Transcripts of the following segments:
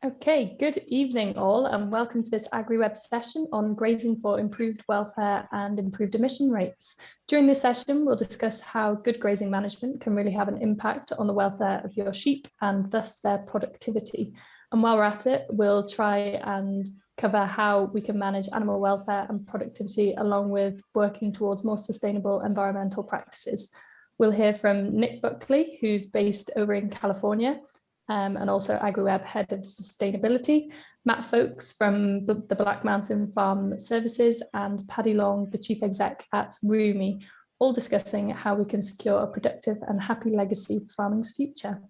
Okay, good evening all, and welcome to this AgriWebb session on grazing for improved welfare and improved emission rates. During this session, we'll discuss how good grazing management can really have an impact on the welfare of your sheep and thus their productivity. And while we're at it, we'll try and cover how we can manage animal welfare and productivity along with working towards more sustainable environmental practices. We'll hear from Nic Buckley, who's based over in California, and also AgriWebb Head of Sustainability, Matt Foulkes from the Black Mountain Farm Services, and Paddy Long, the Chief Exec at Ruumi, all discussing how we can secure a productive and happy legacy for farming's future.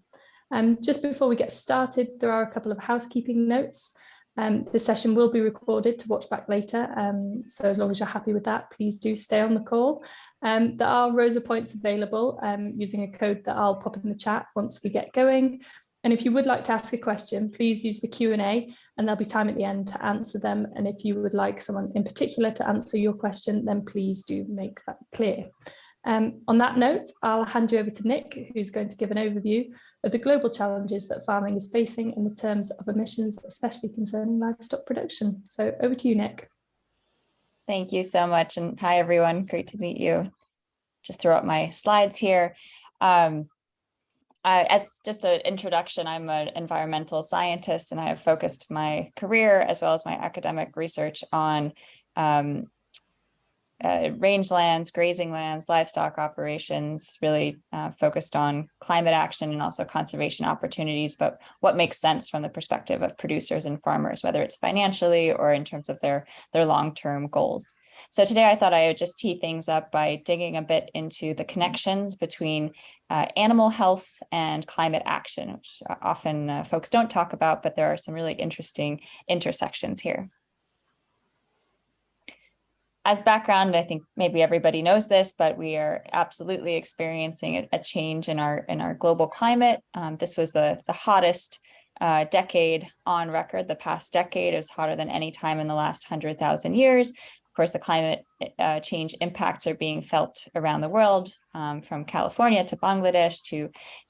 Just before we get started, there are a couple of housekeeping notes. This session will be recorded to watch back later, so as long as you're happy with that, please do stay on the call. There are Rosa points available using a code that I'll pop in the chat once we get going. And if you would like to ask a question, please use the Q&A and there'll be time at the end to answer them. And if you would like someone in particular to answer your question, then please do make that clear. On that note, I'll hand you over to Nic, who's going to give an overview of the global challenges that farming is facing in the terms of emissions, especially concerning livestock production. So over to you, Nic. Thank you so much. And hi, everyone. Great to meet you. Just throw up my slides here. As just an introduction, I'm an environmental scientist, and I have focused my career as well as my academic research on rangelands, grazing lands, livestock operations, really focused on climate action and also conservation opportunities, but what makes sense from the perspective of producers and farmers, whether it's financially or in terms of their long-term goals. So today I thought I would just tee things up by digging a bit into the connections between animal health and climate action, which often folks don't talk about, but there are some really interesting intersections here. As background, I think maybe everybody knows this, but we are absolutely experiencing a change in our global climate. This was the hottest decade on record. The past decade is hotter than any time in the last 100,000 years. Of course, the climate change impacts are being felt around the world, from California to Bangladesh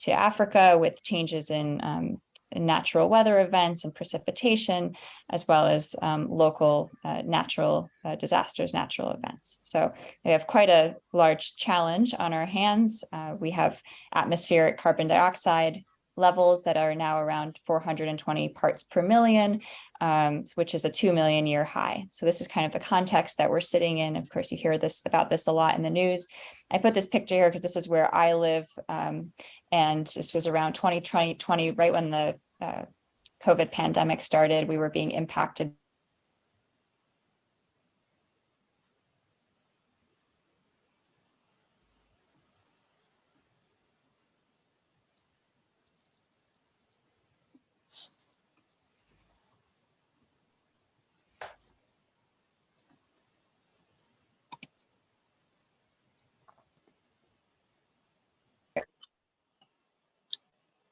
to Africa, with changes in natural weather events and precipitation, as well as local natural disasters, natural events. So we have quite a large challenge on our hands. We have atmospheric carbon dioxide levels that are now around 420 parts per million, which is a 2 million year high. So this is kind of the context that we're sitting in. Of course, you hear about this a lot in the news. I put this picture here because this is where I live, and this was around 2020, right when the COVID pandemic started. We were being impacted .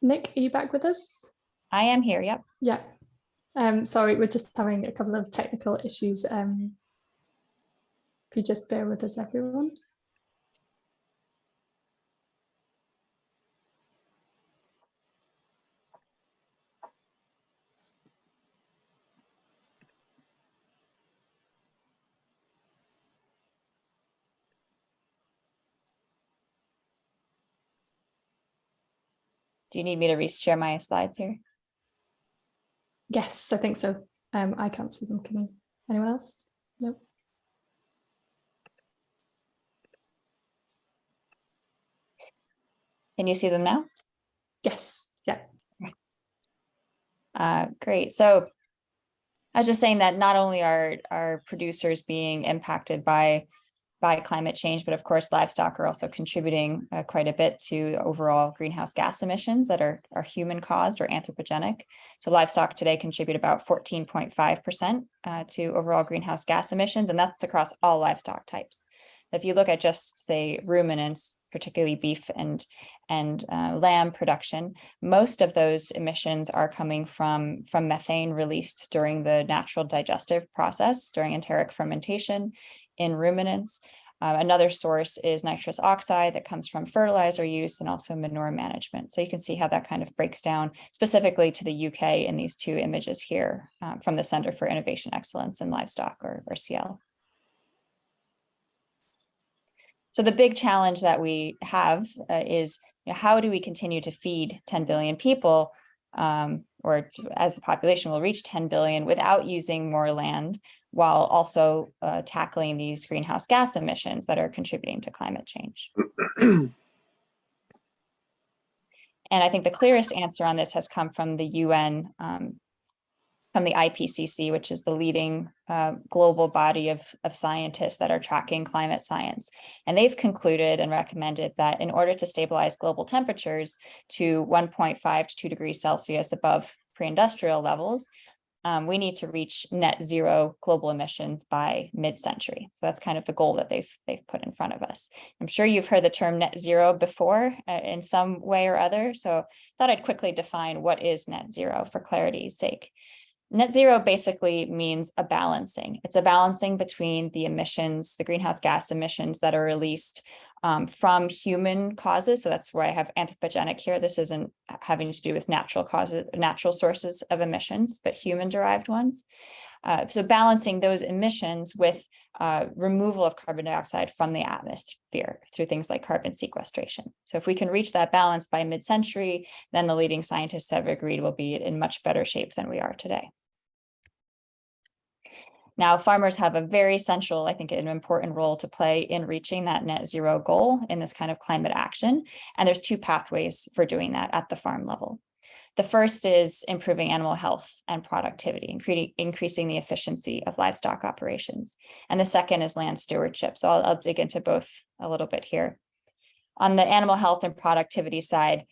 Nic, are you back with us? I am here, yep. Yeah. Sorry, we're just having a couple of technical issues. If you just bear with us, everyone. Do you need me to reshare my slides here? Yes, I think so. I can't see them. Can anyone else? No. Can you see them now? Yes. Yeah. Great. So I was just saying that not only are producers being impacted by climate change, but of course, livestock are also contributing quite a bit to overall greenhouse gas emissions that are human caused or anthropogenic. So livestock today contribute about 14.5% to overall greenhouse gas emissions, and that's across all livestock types. If you look at just, say, ruminants, particularly beef and lamb production, most of those emissions are coming from methane released during the natural digestive process, during enteric fermentation in ruminants. Another source is nitrous oxide that comes from fertilizer use and also manure management. So you can see how that kind of breaks down specifically to the UK in these two images here from the Center for Innovation Excellence in Livestock, or CL. So the big challenge that we have is, how do we continue to feed 10 billion people, or as the population will reach 10 billion, without using more land, while also tackling these greenhouse gas emissions that are contributing to climate change? And I think the clearest answer on this has come from the UN, from the IPCC, which is the leading global body of scientists that are tracking climate science. And they've concluded and recommended that in order to stabilize global temperatures to 1.5 to 2 degrees Celsius above pre-industrial levels, we need to reach net zero global emissions by mid-century. So that's kind of the goal that they've put in front of us. I'm sure you've heard the term net zero before in some way or other. So I thought I'd quickly define what is net zero for clarity's sake. Net zero basically means a balancing. It's a balancing between the emissions, the greenhouse gas emissions that are released from human causes. So that's where I have anthropogenic here. This isn't having to do with natural causes, natural sources of emissions, but human-derived ones. So balancing those emissions with removal of carbon dioxide from the atmosphere through things like carbon sequestration. So if we can reach that balance by mid-century, then the leading scientists have agreed we'll be in much better shape than we are today. Now, farmers have a very central, I think, an important role to play in reaching that net zero goal in this kind of climate action. And there's two pathways for doing that at the farm level. The first is improving animal health and productivity, increasing the efficiency of livestock operations. And the second is land stewardship. So I'll dig into both a little bit here. On the animal health and productivity side,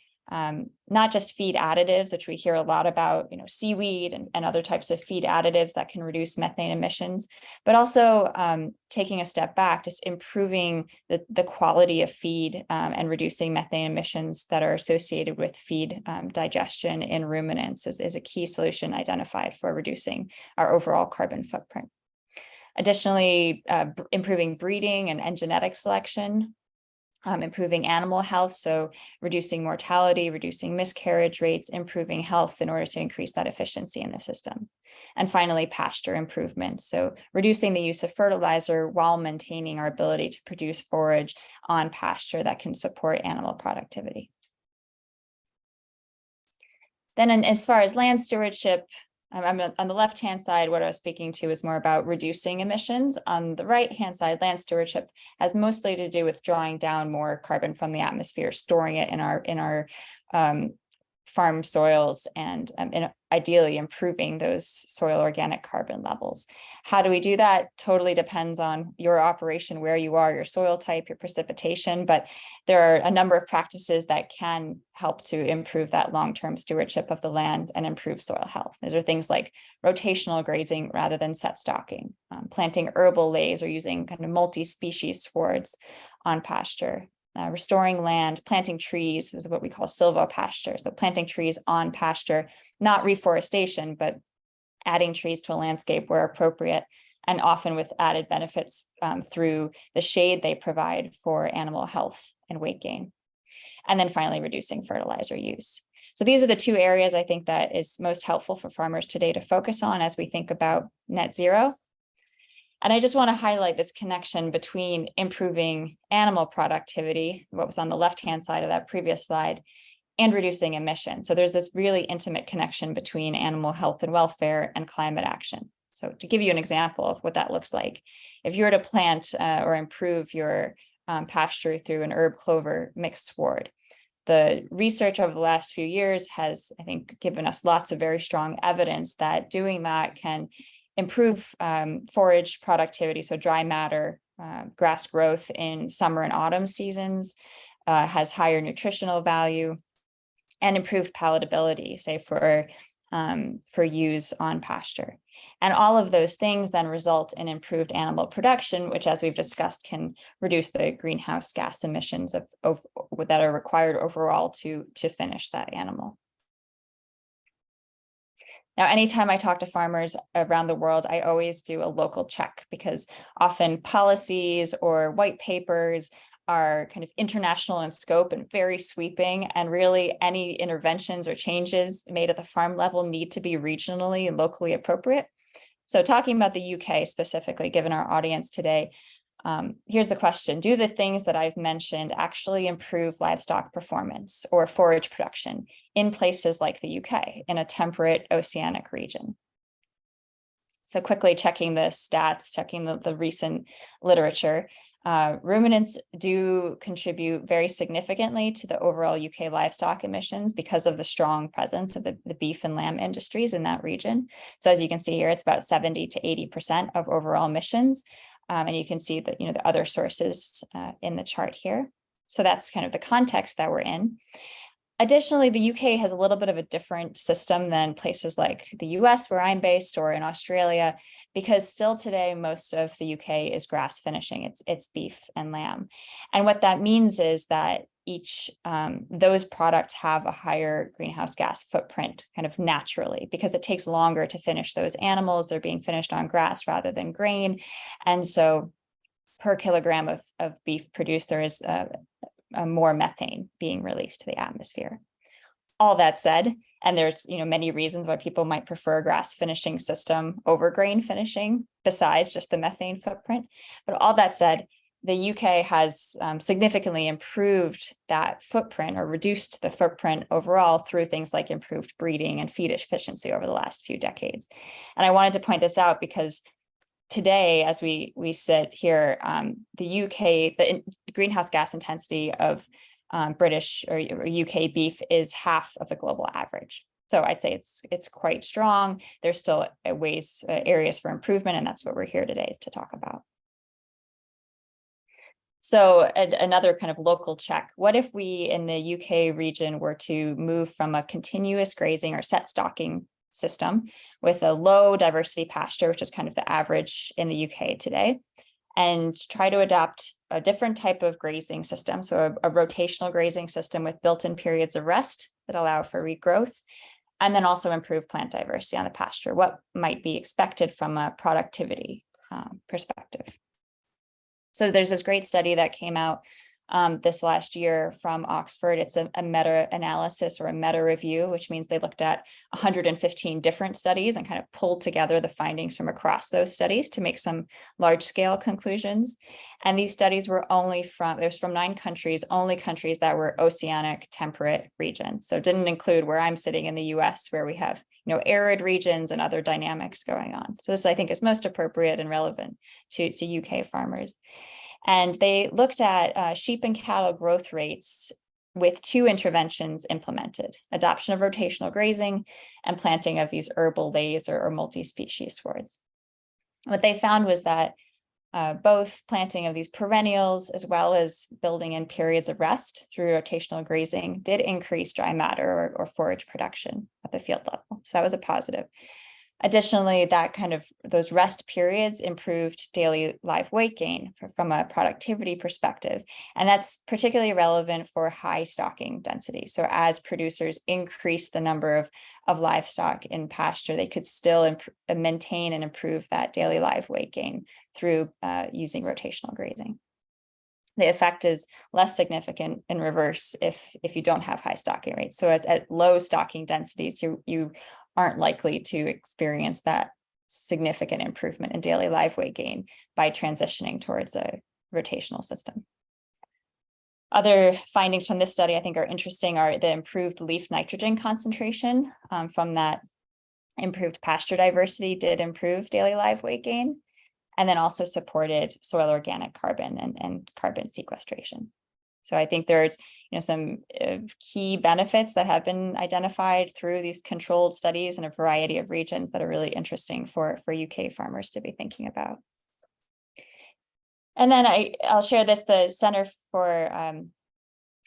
not just feed additives, which we hear a lot about, seaweed and other types of feed additives that can reduce methane emissions, but also taking a step back, just improving the quality of feed and reducing methane emissions that are associated with feed digestion in ruminants is a key solution identified for reducing our overall carbon footprint. Additionally, improving breeding and genetic selection. Improving animal health, so reducing mortality, reducing miscarriage rates, improving health in order to increase that efficiency in the system. And finally, pasture improvements, so reducing the use of fertilizer while maintaining our ability to produce forage on pasture that can support animal productivity. Then as far as land stewardship, I'm on the left-hand side, what I was speaking to is more about reducing emissions. On the right-hand side, land stewardship has mostly to do with drawing down more carbon from the atmosphere, storing it in our farm soils, and ideally improving those soil organic carbon levels. How do we do that? Totally depends on your operation, where you are, your soil type, your precipitation, but there are a number of practices that can help to improve that long-term stewardship of the land and improve soil health. These are things like rotational grazing rather than set stocking, planting herbal lays or using kind of multi-species swards on pasture. Restoring land, planting trees is what we call silvopasture. So planting trees on pasture, not reforestation, but adding trees to a landscape where appropriate, and often with added benefits through the shade they provide for animal health and weight gain. And then finally, reducing fertilizer use. So these are the two areas I think that is most helpful for farmers today to focus on as we think about net zero. And I just want to highlight this connection between improving animal productivity, what was on the left-hand side of that previous slide, and reducing emissions. So there's this really intimate connection between animal health and welfare and climate action. So to give you an example of what that looks like, if you were to plant or improve your pasture through an herb clover mixed sward, the research over the last few years has, I think, given us lots of very strong evidence that doing that can improve forage productivity, so dry matter, grass growth in summer and autumn seasons, has higher nutritional value, and improved palatability, say for use on pasture. And all of those things then result in improved animal production, which, as we've discussed, can reduce the greenhouse gas emissions that are required overall to finish that animal. Now, anytime I talk to farmers around the world, I always do a local check, because often policies or white papers are kind of international in scope and very sweeping, and really any interventions or changes made at the farm level need to be regionally and locally appropriate. So talking about the UK specifically, given our audience today, here's the question: do the things that I've mentioned actually improve livestock performance or forage production in places like the UK, in a temperate oceanic region? So quickly checking the stats, checking the recent literature. Ruminants do contribute very significantly to the overall UK livestock emissions because of the strong presence of the beef and lamb industries in that region. So as you can see here, it's about 70 to 80% of overall emissions. And you can see that, the other sources in the chart here. So that's kind of the context that we're in. Additionally, the UK has a little bit of a different system than places like the US, where I'm based, or in Australia, because still today, most of the UK is grass finishing. It's beef and lamb. And what that means is that those products have a higher greenhouse gas footprint kind of naturally, because it takes longer to finish those animals. They're being finished on grass rather than grain. And so per kilogram of beef produced, there is more methane being released to the atmosphere. All that said, and there's many reasons why people might prefer a grass finishing system over grain finishing, besides just the methane footprint. But all that said, the UK has significantly improved that footprint, or reduced the footprint overall, through things like improved breeding and feed efficiency over the last few decades. And I wanted to point this out because today, as we sit here, the UK, the greenhouse gas intensity of British or UK beef is half of the global average. So I'd say it's quite strong. There's still areas for improvement, and that's what we're here today to talk about. So another kind of local check: what if we in the UK region were to move from a continuous grazing or set stocking system with a low diversity pasture, which is kind of the average in the UK today, and try to adopt a different type of grazing system, so a rotational grazing system with built-in periods of rest that allow for regrowth, and then also improve plant diversity on the pasture? What might be expected from a productivity perspective? So there's this great study that came out this last year from Oxford. It's a meta-analysis, or a meta-review, which means they looked at 115 different studies and kind of pulled together the findings from across those studies to make some large-scale conclusions. And these studies were from 9 countries, only countries that were oceanic temperate regions. So it didn't include where I'm sitting in the US, where we have arid regions and other dynamics going on. So this, I think, is most appropriate and relevant to UK farmers. And they looked at sheep and cattle growth rates with 2 interventions implemented: adoption of rotational grazing and planting of these herbal lays or multi-species swards. What they found was that both planting of these perennials, as well as building in periods of rest through rotational grazing, did increase dry matter or forage production at the field level. So that was a positive. Additionally, those rest periods improved daily live weight gain from a productivity perspective. And that's particularly relevant for high stocking density. So as producers increase the number of livestock in pasture, they could still maintain and improve that daily live weight gain through using rotational grazing. The effect is less significant in reverse if you don't have high stocking rates. So at low stocking densities, you aren't likely to experience that significant improvement in daily live weight gain by transitioning towards a rotational system. Other findings from this study I think are interesting are the improved leaf nitrogen concentration from that improved pasture diversity did improve daily live weight gain, and then also supported soil organic carbon and carbon sequestration. So I think there's some key benefits that have been identified through these controlled studies in a variety of regions that are really interesting for UK farmers to be thinking about. And then I'll share this: the Center for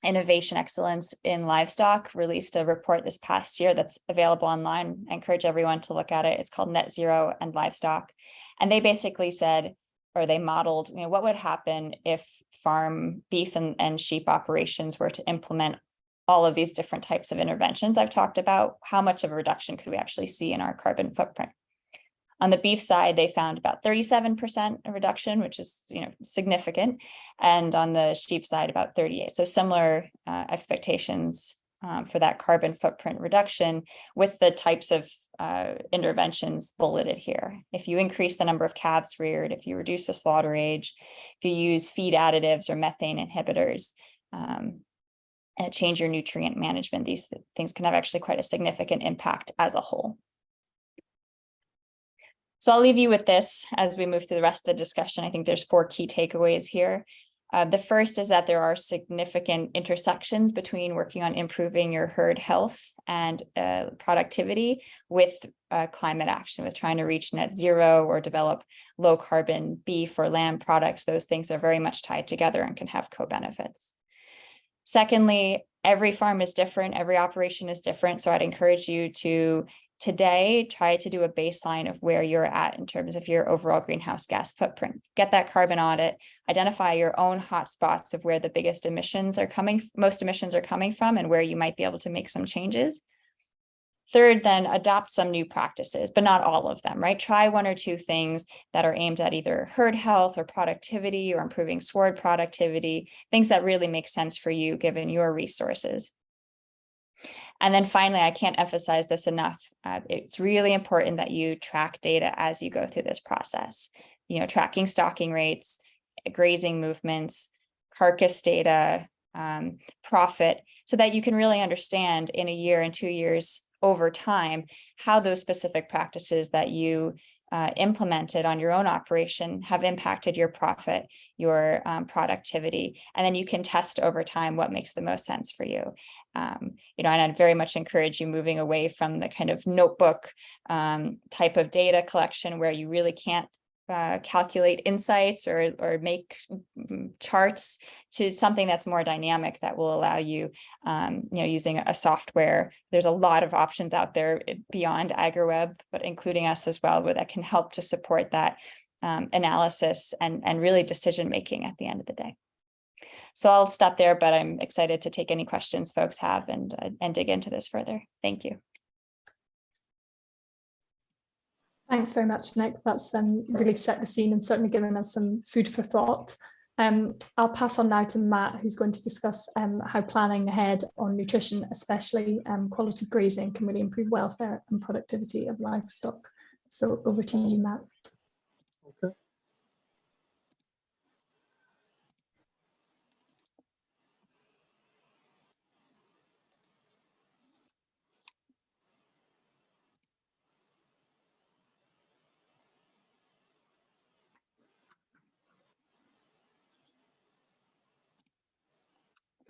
Innovation Excellence in Livestock released a report this past year that's available online. I encourage everyone to look at it. It's called Net Zero and Livestock. And they basically said, or they modeled, what would happen if farm beef and sheep operations were to implement all of these different types of interventions I've talked about, how much of a reduction could we actually see in our carbon footprint? On the beef side, they found about 37% reduction, which is significant, and on the sheep side, about 38%. So similar expectations for that carbon footprint reduction, with the types of interventions bulleted here. If you increase the number of calves reared, if you reduce the slaughter age, if you use feed additives or methane inhibitors, and change your nutrient management, these things can have actually quite a significant impact as a whole. So I'll leave you with this as we move through the rest of the discussion. I think there's 4 key takeaways here. The first is that there are significant intersections between working on improving your herd health and productivity with climate action, with trying to reach net zero or develop low carbon beef or lamb products. Those things are very much tied together and can have co-benefits. Secondly, every farm is different, every operation is different. So I'd encourage you to today try to do a baseline of where you're at in terms of your overall greenhouse gas footprint. Get that carbon audit, identify your own hotspots of where the biggest emissions are most emissions are coming from, and where you might be able to make some changes. Third, then adopt some new practices, but not all of them, right? Try 1 or 2 things that are aimed at either herd health or productivity or improving sward productivity, things that really make sense for you given your resources. And then finally, I can't emphasize this enough. It's really important that you track data as you go through this process. Tracking stocking rates, grazing movements, carcass data, profit, so that you can really understand in a year and 2 years over time how those specific practices that you implemented on your own operation have impacted your profit, your productivity, and then you can test over time what makes the most sense for you. And I'd very much encourage you moving away from the kind of notebook type of data collection where you really can't calculate insights or make charts, to something that's more dynamic that will allow you, using a software. There's a lot of options out there beyond AgriWebb, but including us as well, where that can help to support that analysis and really decision making at the end of the day. So I'll stop there, but I'm excited to take any questions folks have and dig into this further. Thank you. Thanks very much, Nic. That's really set the scene and certainly given us some food for thought. I'll pass on now to Matt, who's going to discuss how planning ahead on nutrition, especially quality grazing, can really improve welfare and productivity of livestock. So over to you, Matt. Okay.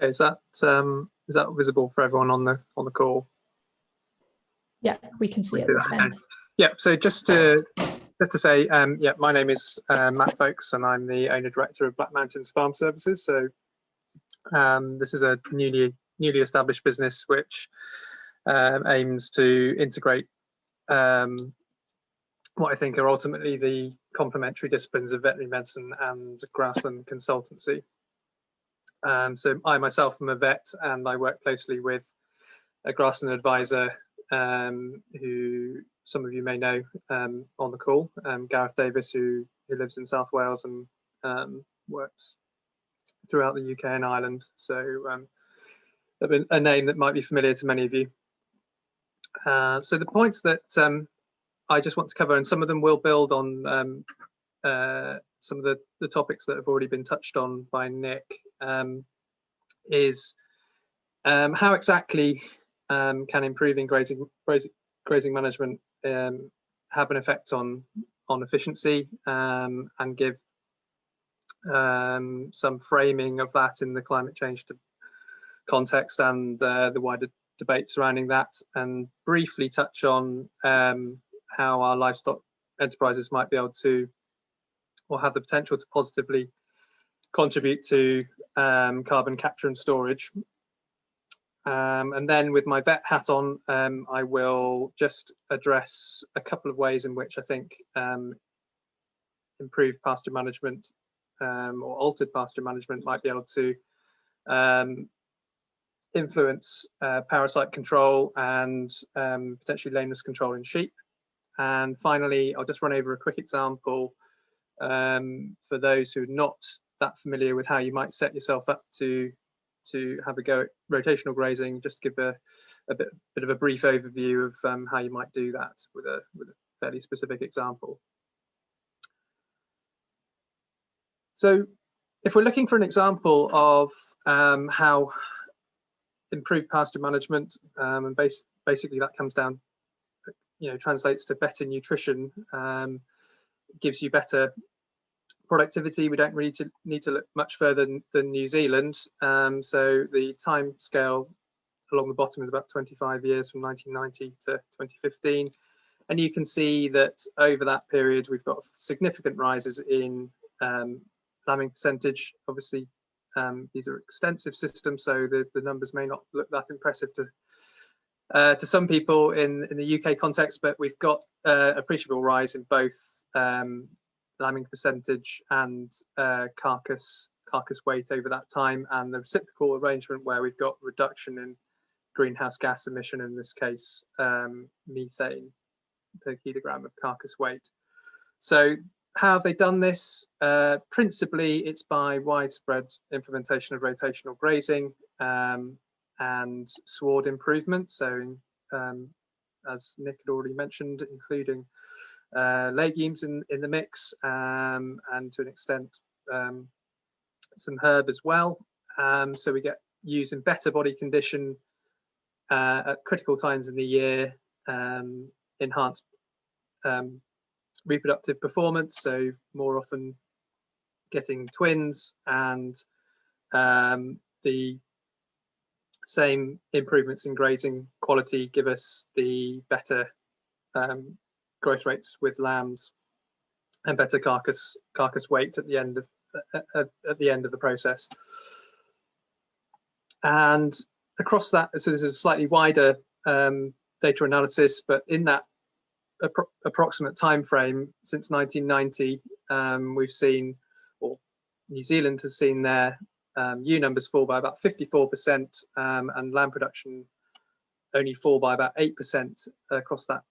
Is that visible for everyone on the call? Yeah, we can see it at this end. Yeah, so just to say, yeah, my name is Matt Foulkes, and I'm the owner director of Black Mountains Farm Services. So this is a newly established business which aims to integrate what I think are ultimately the complementary disciplines of veterinary medicine and grassland consultancy. So I myself am a vet, and I work closely with a grassland advisor who some of you may know on the call, Gareth Davis, who lives in South Wales and works throughout the UK and Ireland. So a name that might be familiar to many of you. So the points that I just want to cover, and some of them will build on some of the topics that have already been touched on by Nic, is how exactly can improving grazing management have an effect on efficiency, and give some framing of that in the climate change context and the wider debate surrounding that, and briefly touch on how our livestock enterprises might be able to, or have the potential to, positively contribute to carbon capture and storage. And then with my vet hat on, I will just address a couple of ways in which I think improved pasture management or altered pasture management might be able to influence parasite control and potentially lameness control in sheep. And finally, I'll just run over a quick example for those who are not that familiar with how you might set yourself up to have a go at rotational grazing. Just give a bit of a brief overview of how you might do that with a fairly specific example. So if we're looking for an example of how improved pasture management, and basically that comes down, translates to better nutrition, gives you better productivity. We don't really need to look much further than New Zealand. So the time scale along the bottom is about 25 years from 1990 to 2015. And you can see that over that period, we've got significant rises in lambing percentage. Obviously, these are extensive systems, so the numbers may not look that impressive to some people in the UK context, but we've got appreciable rise in both lambing percentage and carcass weight over that time, and the reciprocal arrangement where we've got reduction in greenhouse gas emission, in this case methane per kilogram of carcass weight. So how have they done this? Principally, it's by widespread implementation of rotational grazing and sward improvement. So as Nic had already mentioned, including legumes in the mix, and to an extent some herb as well. So we get use in better body condition at critical times in the year, enhanced reproductive performance, so more often getting twins, and the same improvements in grazing quality give us the better growth rates with lambs and better carcass weight at the end of the process. And across that, so this is a slightly wider data analysis, but in that approximate time frame since 1990, we've seen, or New Zealand has seen, their ewe numbers fall by about 54%, and lamb production only fall by about 8% across that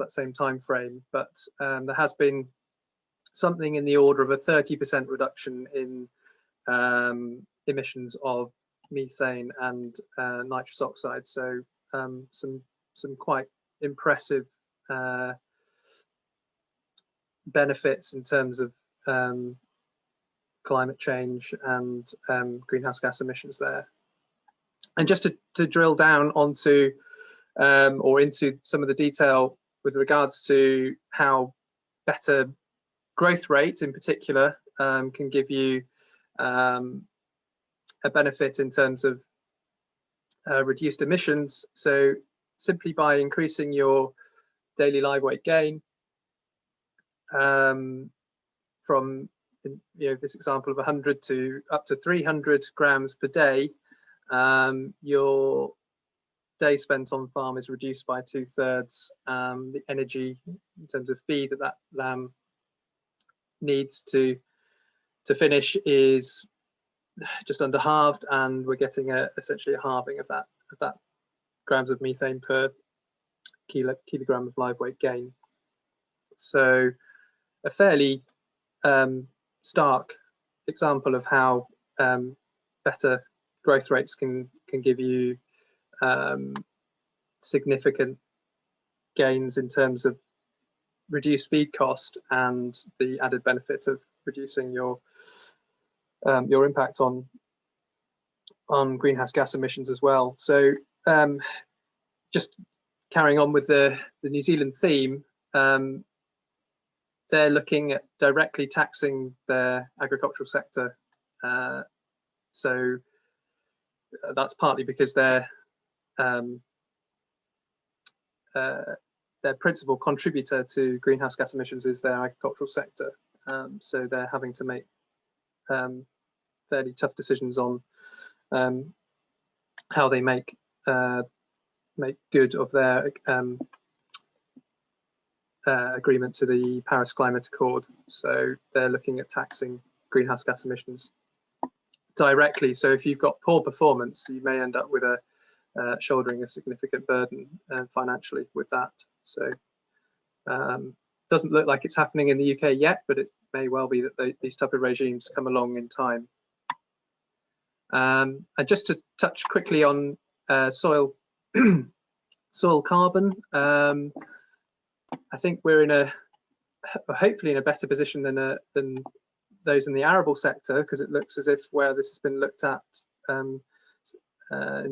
same time frame. But there has been something in the order of a 30% reduction in emissions of methane and nitrous oxide. So some quite impressive benefits in terms of climate change and greenhouse gas emissions there. And just to drill down onto or into some of the detail with regards to how better growth rate in particular can give you a benefit in terms of reduced emissions. So simply by increasing your daily live weight gain from this example of 100 to up to 300 grams per day, your day spent on farm is reduced by 2/3. The energy in terms of feed that lamb needs to finish is just under halved, and we're getting essentially a halving of that grams of methane per kilogram of live weight gain. So a fairly stark example of how better growth rates can give you significant gains in terms of reduced feed cost and the added benefit of reducing your impact on greenhouse gas emissions as well. So just carrying on with the New Zealand theme, they're looking at directly taxing their agricultural sector. So that's partly because their principal contributor to greenhouse gas emissions is their agricultural sector. So they're having to make fairly tough decisions on how they make good of their agreement to the Paris Climate Accord. So they're looking at taxing greenhouse gas emissions directly. So if you've got poor performance, you may end up with shouldering a significant burden financially with that. So doesn't look like it's happening in the UK yet, but it may well be that these type of regimes come along in time. And just to touch quickly on soil soil carbon, I think we're hopefully in a better position than those in the arable sector, because it looks as if where this has been looked at in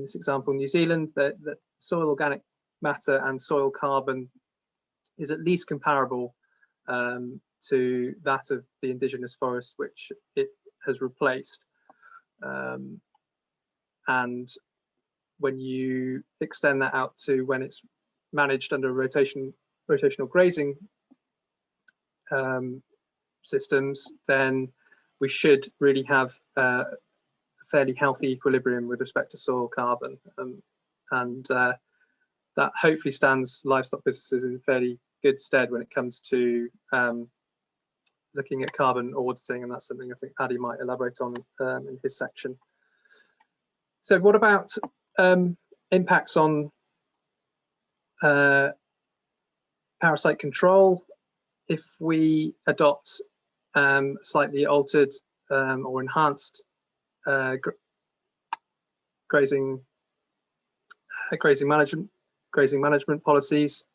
this example, New Zealand, that soil organic matter and soil carbon is at least comparable to that of the indigenous forest which it has replaced. And when you extend that out to when it's managed under rotational grazing systems, then we should really have a fairly healthy equilibrium with respect to soil carbon, and that hopefully stands livestock businesses in fairly good stead when it comes to looking at carbon auditing, and that's something I think Paddy might elaborate on in his section. So what about impacts on parasite control? If we adopt slightly altered or enhanced grazing management policies,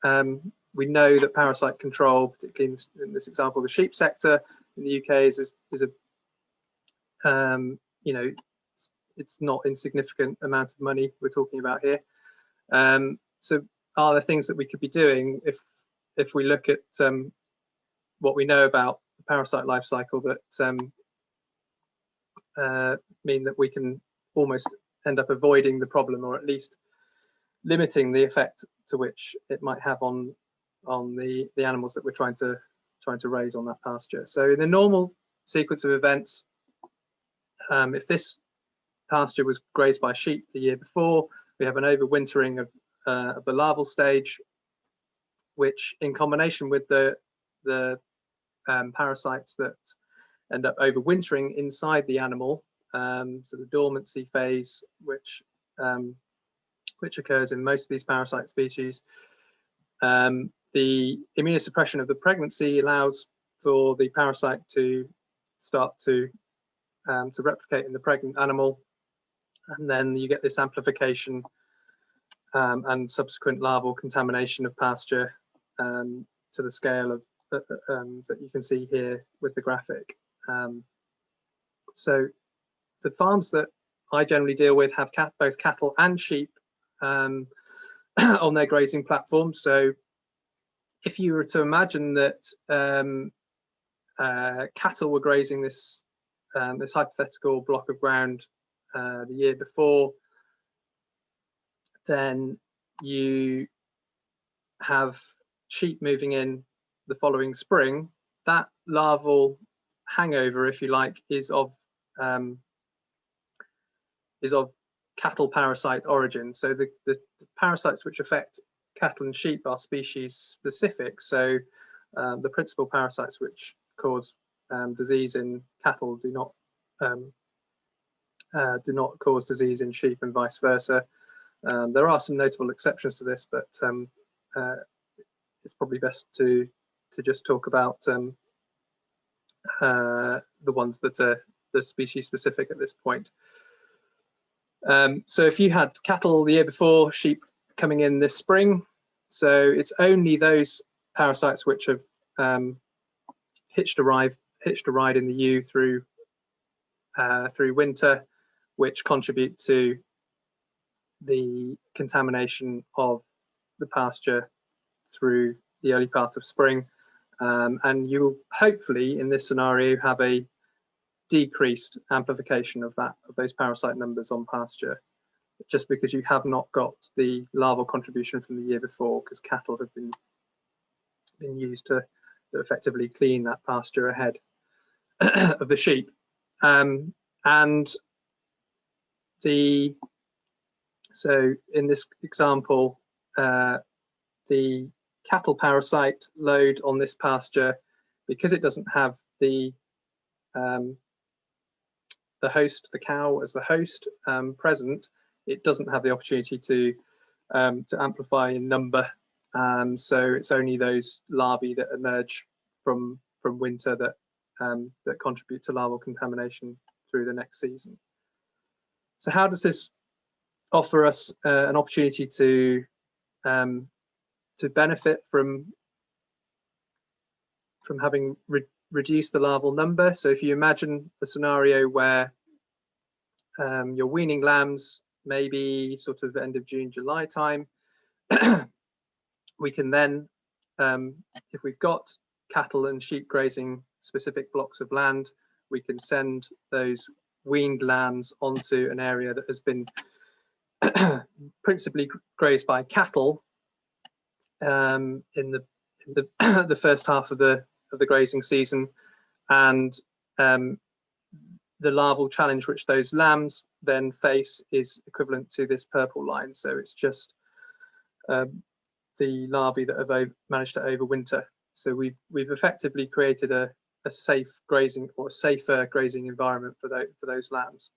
we know that parasite control, particularly in this example, the sheep sector in the UK, is a you know, it's not insignificant amount of money we're talking about here. So are there things that we could be doing if we look at what we know about the parasite life cycle that mean that we can almost end up avoiding the problem, or at least limiting the effect to which it might have on the animals that we're trying to raise on that pasture. So in the normal sequence of events, if this pasture was grazed by sheep the year before, we have an overwintering of the larval stage, which in combination with the parasites that end up overwintering inside the animal, so the dormancy phase, which occurs in most of these parasite species, the immunosuppression of the pregnancy allows for the parasite to start to replicate in the pregnant animal, and then you get this amplification and subsequent larval contamination of pasture to the scale of that you can see here with the graphic. So the farms that I generally deal with have both cattle and sheep on their grazing platforms. So if you were to imagine that cattle were grazing this hypothetical block of ground the year before, then you have sheep moving in the following spring. That larval hangover, if you like, is of cattle parasite origin. So the parasites which affect cattle and sheep are species specific. So the principal parasites which cause disease in cattle do not cause disease in sheep, and vice versa. There are some notable exceptions to this, but it's probably best to just talk about the ones that are the species specific at this point. So if you had cattle the year before, sheep coming in this spring, so it's only those parasites which have hitched a ride in the ewe through winter, which contribute to the contamination of the pasture through the early part of spring, and you will hopefully in this scenario have a decreased amplification of those parasite numbers on pasture, just because you have not got the larval contribution from the year before, because cattle have been used to effectively clean that pasture ahead of the sheep. So in this example, the cattle parasite load on this pasture, because it doesn't have the the host, the cow as the host, present, it doesn't have the opportunity to amplify in number. So it's only those larvae that emerge from winter that contribute to larval contamination through the next season. So how does this offer us an opportunity to benefit from having reduced the larval number? So if you imagine a scenario where you're weaning lambs, maybe sort of end of June, July time, we can then, if we've got cattle and sheep grazing specific blocks of land, we can send those weaned lambs onto an area that has been principally grazed by cattle in the first half of the grazing season, and the larval challenge which those lambs then face is equivalent to this purple line. So it's just the larvae that have managed to overwinter. So we've effectively created a safe grazing, or a safer grazing environment for those lambs.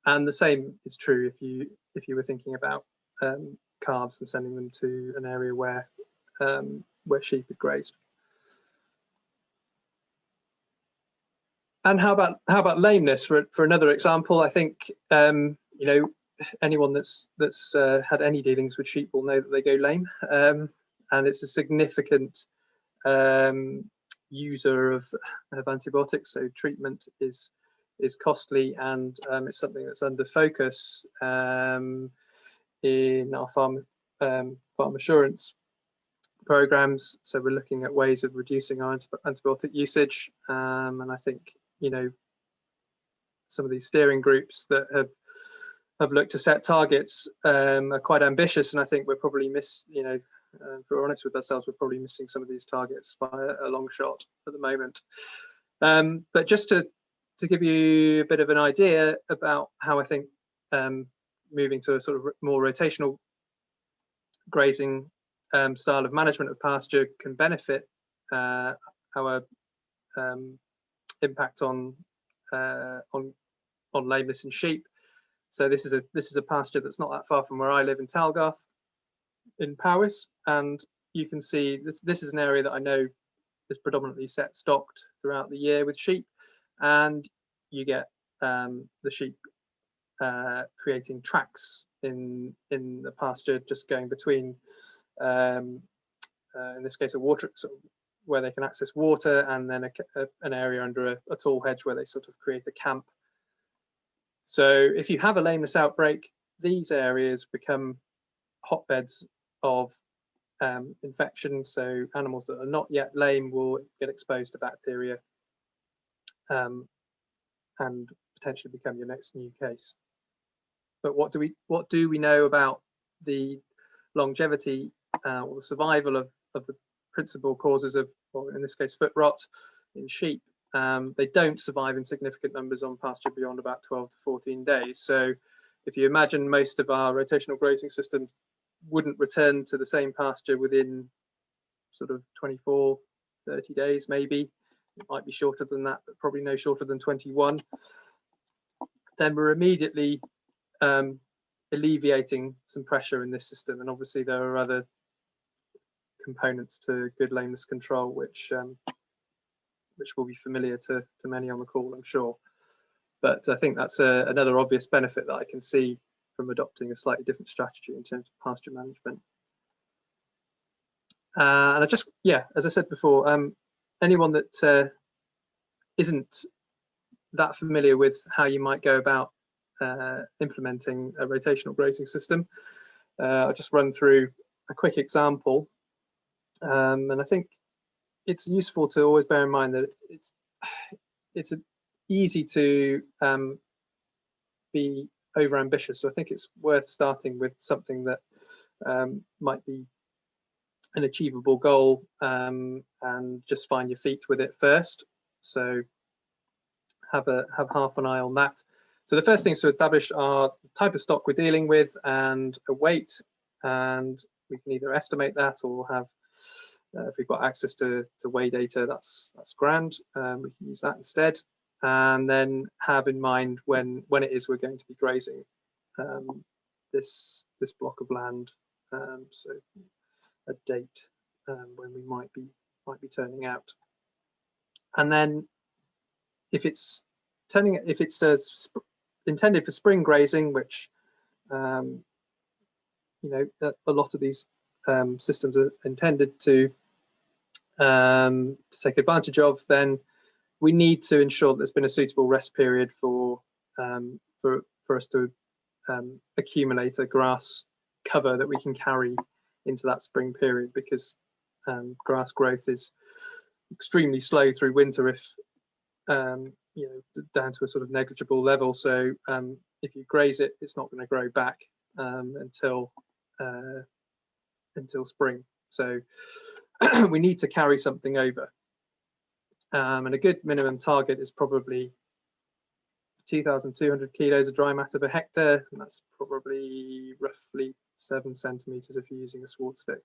And the same is true if you were thinking about calves and sending them to an area where sheep had grazed. And how about lameness? For another example, I think anyone that's had any dealings with sheep will know that they go lame, and it's a significant user of antibiotics. So treatment is costly, and it's something that's under focus in our farm assurance programs. So we're looking at ways of reducing our antibiotic usage, and I think some of these steering groups that have looked to set targets are quite ambitious, and I think we're probably if we're honest with ourselves, we're probably missing some of these targets by a long shot at the moment. But just to give you a bit of an idea about how I think moving to a sort of more rotational grazing style of management of pasture can benefit our impact on lameness in sheep. So this is a pasture that's not that far from where I live in Talgarth in Powys, and you can see this is an area that I know is predominantly set stocked throughout the year with sheep, and you get the sheep creating tracks in the pasture, just going between in this case a water, where they can access water, and then an area under a tall hedge where they sort of create a camp. So if you have a lameness outbreak, these areas become hotbeds of infection. So animals that are not yet lame will get exposed to bacteria and potentially become your next new case. But what do we know about the longevity or the survival of the principal causes of, or in this case, foot rot in sheep? They don't survive in significant numbers on pasture beyond about 12 to 14 days. So if you imagine most of our rotational grazing systems wouldn't return to the same pasture within sort of 24, 30 days, maybe. It might be shorter than that, but probably no shorter than 21. Then we're immediately alleviating some pressure in this system. And obviously there are other components to good lameness control, which will be familiar to many on the call, I'm sure. But I think that's another obvious benefit that I can see from adopting a slightly different strategy in terms of pasture management. And I just, as I said before, anyone that isn't that familiar with how you might go about implementing a rotational grazing system, I'll just run through a quick example. And I think it's useful to always bear in mind that it's easy to be over ambitious. So I think it's worth starting with something that might be an achievable goal, and just find your feet with it first. So have half an eye on that. So the first thing is to establish our type of stock we're dealing with and a weight, and we can either estimate that or have, if we've got access to weigh data, that's grand. We can use that instead. and then have in mind when it is we're going to be grazing this block of land. So a date when we might be turning out, and then if it's intended for spring grazing, which you know, a lot of these systems are intended to take advantage of, then we need to ensure that there's been a suitable rest period for us to accumulate a grass cover that we can carry into that spring period, because grass growth is extremely slow through winter, if you know, down to a sort of negligible level. So if you graze it, it's not going to grow back until spring. So we need to carry something over, and a good minimum target is probably 2,200 kilos of dry matter per hectare, and that's probably roughly 7 centimeters if you're using a sward stick.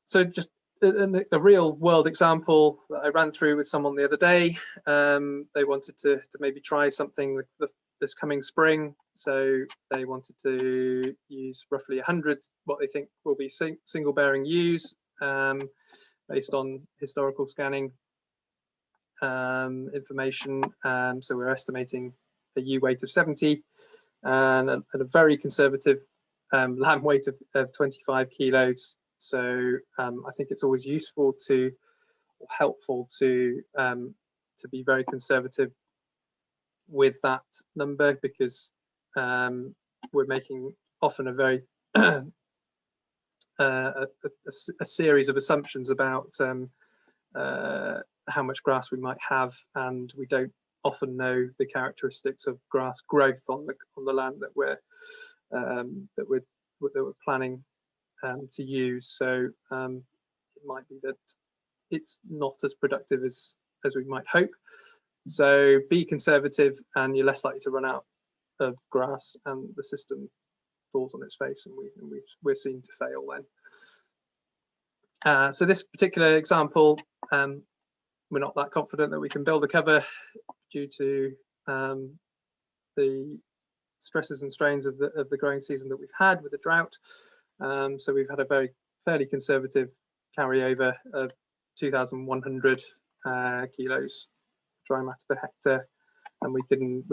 So just a real world example that I ran through with someone the other day. They wanted to maybe try something this coming spring. So they wanted to use roughly 100 what they think will be single bearing ewes, based on historical scanning information. So we're estimating a ewe weight of 70 and a very conservative lamb weight of 25 kilos. So I think it's always useful or helpful to be very conservative with that number, because we're making often a very a series of assumptions about how much grass we might have, and we don't often know the characteristics of grass growth on the land that we're planning to use. So it might be that it's not as productive as we might hope. So be conservative, and you're less likely to run out of grass, and the system falls on its face, and we're seen to fail then. So this particular example, we're not that confident that we can build a cover due to the stresses and strains of the growing season that we've had with the drought. So we've had a fairly conservative carryover of 2,100 kilos dry matter per hectare, and we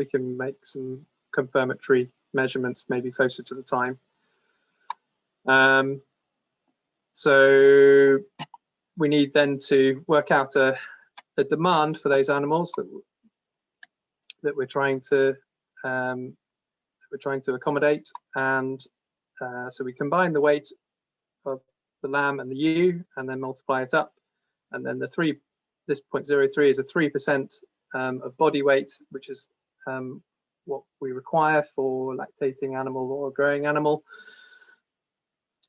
can make some confirmatory measurements maybe closer to the time. So we need then to work out a demand for those animals that we're trying to accommodate, and so we combine the weight of the lamb and the ewe and then multiply it up, and then this 0.03 is a 3% of body weight, which is what we require for lactating animal or a growing animal.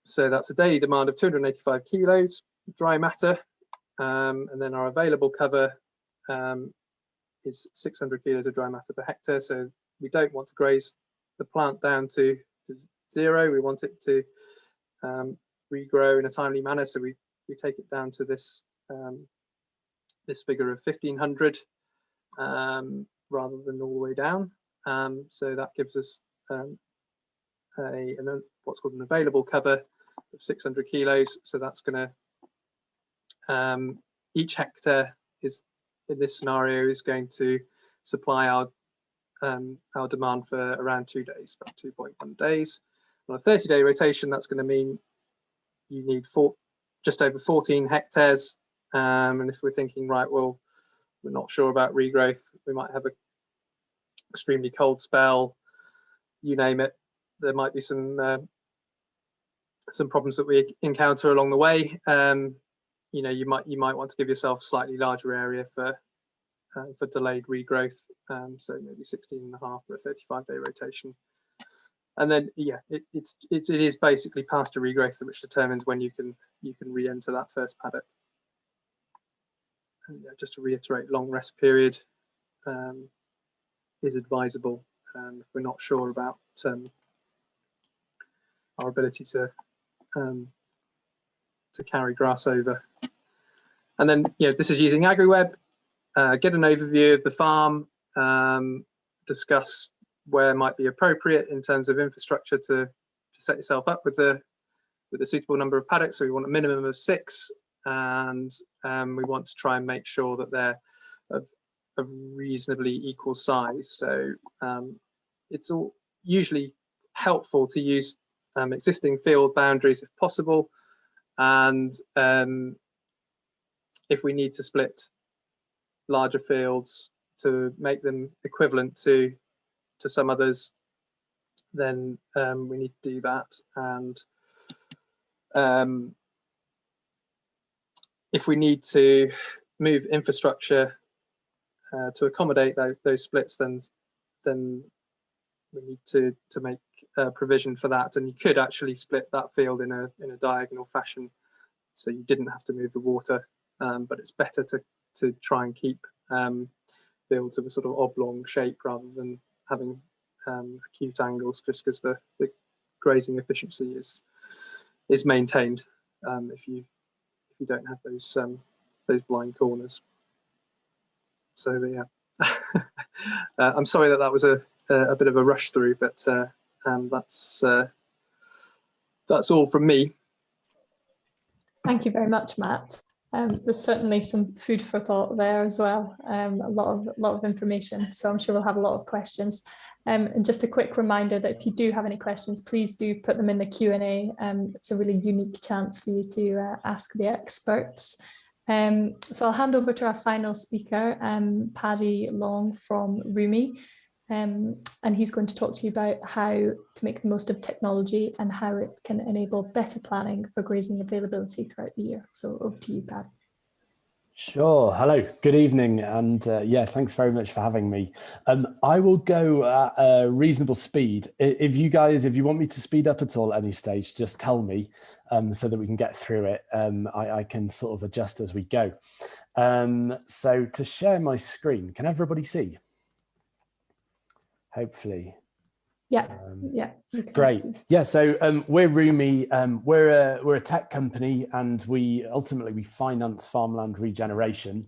So that's a daily demand of 285 kilos dry matter, and then our available cover is 600 kilos of dry matter per hectare. So we don't want to graze the plant down to 0. We want it to regrow in a timely manner. So we take it down to this this figure of 1,500 rather than all the way down. So that gives us what's called an available cover of 600 kilos. So that's going to each hectare is in this scenario is going to supply our demand for around 2 days, about 2.1 days. On a 30-day rotation, that's going to mean you need just over 14 hectares. And if we're thinking, right, well, we're not sure about regrowth, we might have an extremely cold spell, you name it, there might be some problems that we encounter along the way. You know, you might want to give yourself a slightly larger area for delayed regrowth, so maybe 16.5 for a 35-day rotation. And then, yeah, it is basically pasture regrowth which determines when you can re-enter that first paddock. And yeah, just to reiterate, long rest period is advisable if we're not sure about our ability to carry grass over. And then, you know, this is using AgriWebb. get an overview of the farm, discuss where might be appropriate in terms of infrastructure to set yourself up with a suitable number of paddocks. So we want a minimum of 6, and we want to try and make sure that they're of reasonably equal size. So it's all usually helpful to use existing field boundaries if possible, and if we need to split larger fields to make them equivalent to some others, then we need to do that. And if we need to move infrastructure to accommodate those splits, then we need to make provision for that. And you could actually split that field in a diagonal fashion, so you didn't have to move the water. But it's better to try and keep fields of a sort of oblong shape rather than having acute angles, just because the grazing efficiency is maintained if you don't have those blind corners. So yeah, I'm sorry that was a bit of a rush through, but that's all from me. Thank you very much, Matt. There's certainly some food for thought there as well. A lot of information, so I'm sure we'll have a lot of questions. And just a quick reminder that if you do have any questions, please do put them in the Q&A. It's a really unique chance for you to ask the experts. So I'll hand over to our final speaker, Paddy Long from Ruumi. And he's going to talk to you about how to make the most of technology and how it can enable better planning for grazing availability throughout the year. So over to you, Paddy. Sure. Hello, good evening. And yeah, thanks very much for having me. I will go at a reasonable speed. If you want me to speed up at all at any stage, just tell me so that we can get through it. I can sort of adjust as we go. So to share my screen, can everybody see? Hopefully. Yeah, great. Yeah, so we're Ruumi. We're a tech company, and we ultimately finance farmland regeneration.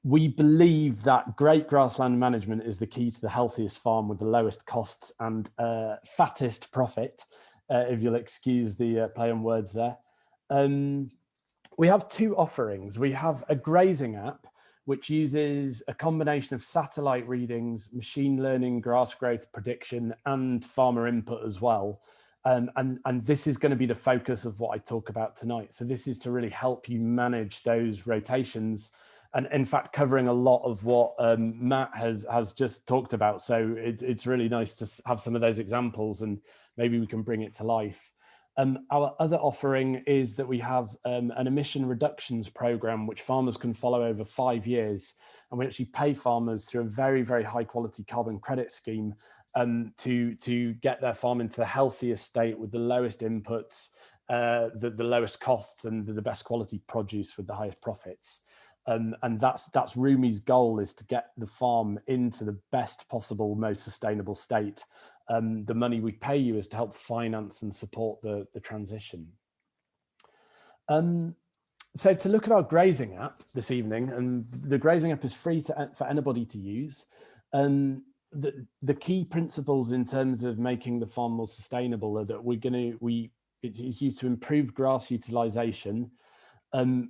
We believe that great grassland management is the key to the healthiest farm with the lowest costs and fattest profit, if you'll excuse the play on words there. We have 2 offerings. We have a grazing app, which uses a combination of satellite readings, machine learning, grass growth prediction, and farmer input as well. And this is going to be the focus of what I talk about tonight. So this is to really help you manage those rotations, and in fact, covering a lot of what Matt has just talked about. So it's really nice to have some of those examples, and maybe we can bring it to life. Our other offering is that we have an emission reductions program, which farmers can follow over 5 years. And we actually pay farmers through a very, very high quality carbon credit scheme to get their farm into the healthiest state with the lowest inputs, the lowest costs, and the best quality produce with the highest profits. And that's Ruumi's goal, is to get the farm into the best possible, most sustainable state. The money we pay you is to help finance and support the transition. So to look at our grazing app this evening, and the grazing app is free for anybody to use. The key principles in terms of making the farm more sustainable are that it's used to improve grass utilization, and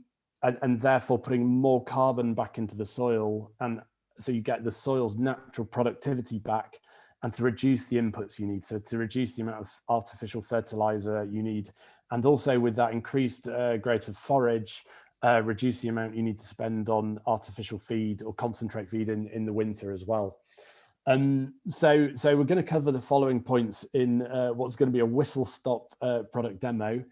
therefore putting more carbon back into the soil, and so you get the soil's natural productivity back, and to reduce the inputs you need, so to reduce the amount of artificial fertilizer you need, and also with that increased growth of forage, reduce the amount you need to spend on artificial feed or concentrate feed in the winter as well. So we're going to cover the following points in what's going to be a whistle-stop product demo.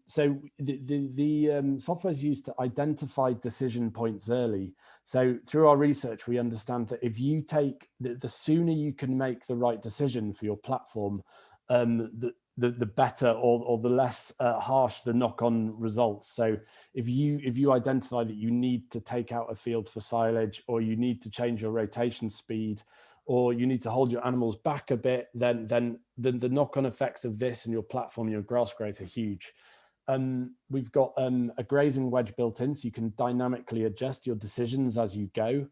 So the software is used to identify decision points early. So through our research, we understand that if you take the sooner you can make the right decision for your platform, the better or the less harsh the knock-on results. So if you identify that you need to take out a field for silage, or you need to change your rotation speed, or you need to hold your animals back a bit, then the knock-on effects of this and your platform, your grass growth, are huge. we've got a grazing wedge built in, so you can dynamically adjust your decisions as you go.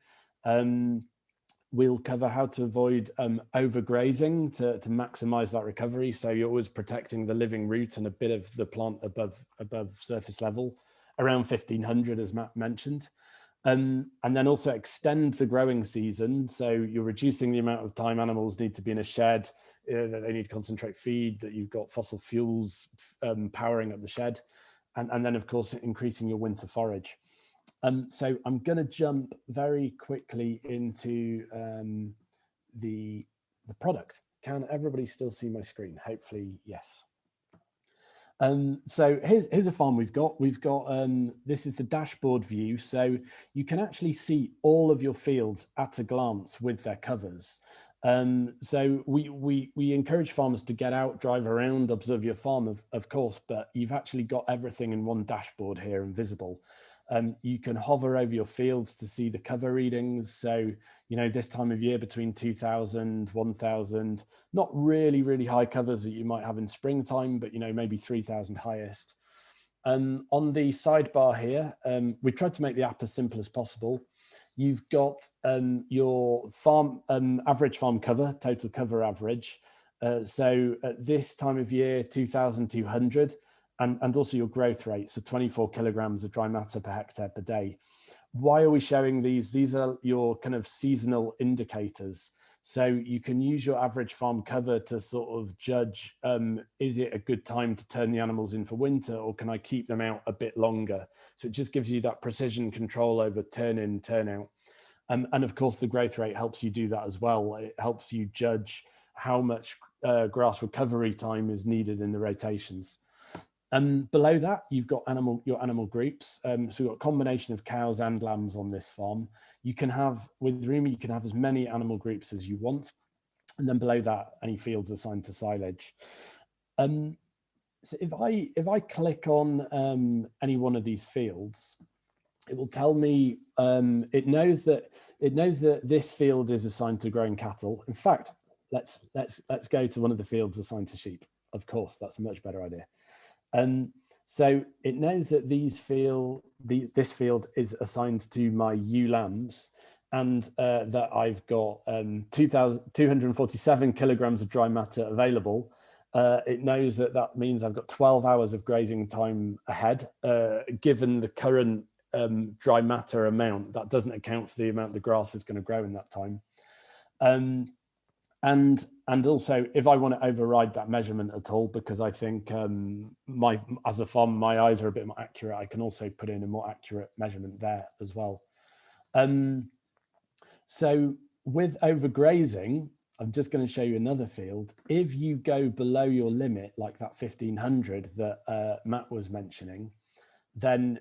We'll cover how to avoid overgrazing to maximize that recovery. So you're always protecting the living root and a bit of the plant above surface level, around 1500, as Matt mentioned. And then also extend the growing season. So you're reducing the amount of time animals need to be in a shed, that they need concentrate feed, that you've got fossil fuels powering up the shed. And then, of course, increasing your winter forage. So I'm going to jump very quickly into the product. Can everybody still see my screen? Hopefully, yes. So here's a farm we've got. This is the dashboard view. So you can actually see all of your fields at a glance with their covers. So we encourage farmers to get out, drive around, observe your farm, of course, but you've actually got everything in one dashboard here and visible. You can hover over your fields to see the cover readings. So, you know, this time of year between 2000, 1000, not really high covers that you might have in springtime, but, you know, maybe 3000 highest. On the sidebar here, we tried to make the app as simple as possible. You've got your farm average farm cover, total cover average. So at this time of year, 2200. And also your growth rate, so 24 kilograms of dry matter per hectare per day. Why are we showing these? These are your kind of seasonal indicators. So you can use your average farm cover to sort of judge, is it a good time to turn the animals in for winter, or can I keep them out a bit longer? So it just gives you that precision control over turn in, turn out. And of course, the growth rate helps you do that as well. It helps you judge how much grass recovery time is needed in the rotations. Below that, you've got your animal groups. So we've got a combination of cows and lambs on this farm. You can have, with Ruumi, you can have as many animal groups as you want. And then below that, any fields assigned to silage. So if I click on any one of these fields, it will tell me, it knows that this field is assigned to growing cattle. In fact, let's go to one of the fields assigned to sheep. Of course, that's a much better idea. So it knows that this field is assigned to my ewe lambs, and that I've got 247 kilograms of dry matter available. It knows that means I've got 12 hours of grazing time ahead, given the current dry matter amount. That doesn't account for the amount the grass is going to grow in that time. And also, if I want to override that measurement at all, because I think as a farmer, my eyes are a bit more accurate, I can also put in a more accurate measurement there as well. So with overgrazing, I'm just going to show you another field. If you go below your limit, like that 1500 that Matt was mentioning, then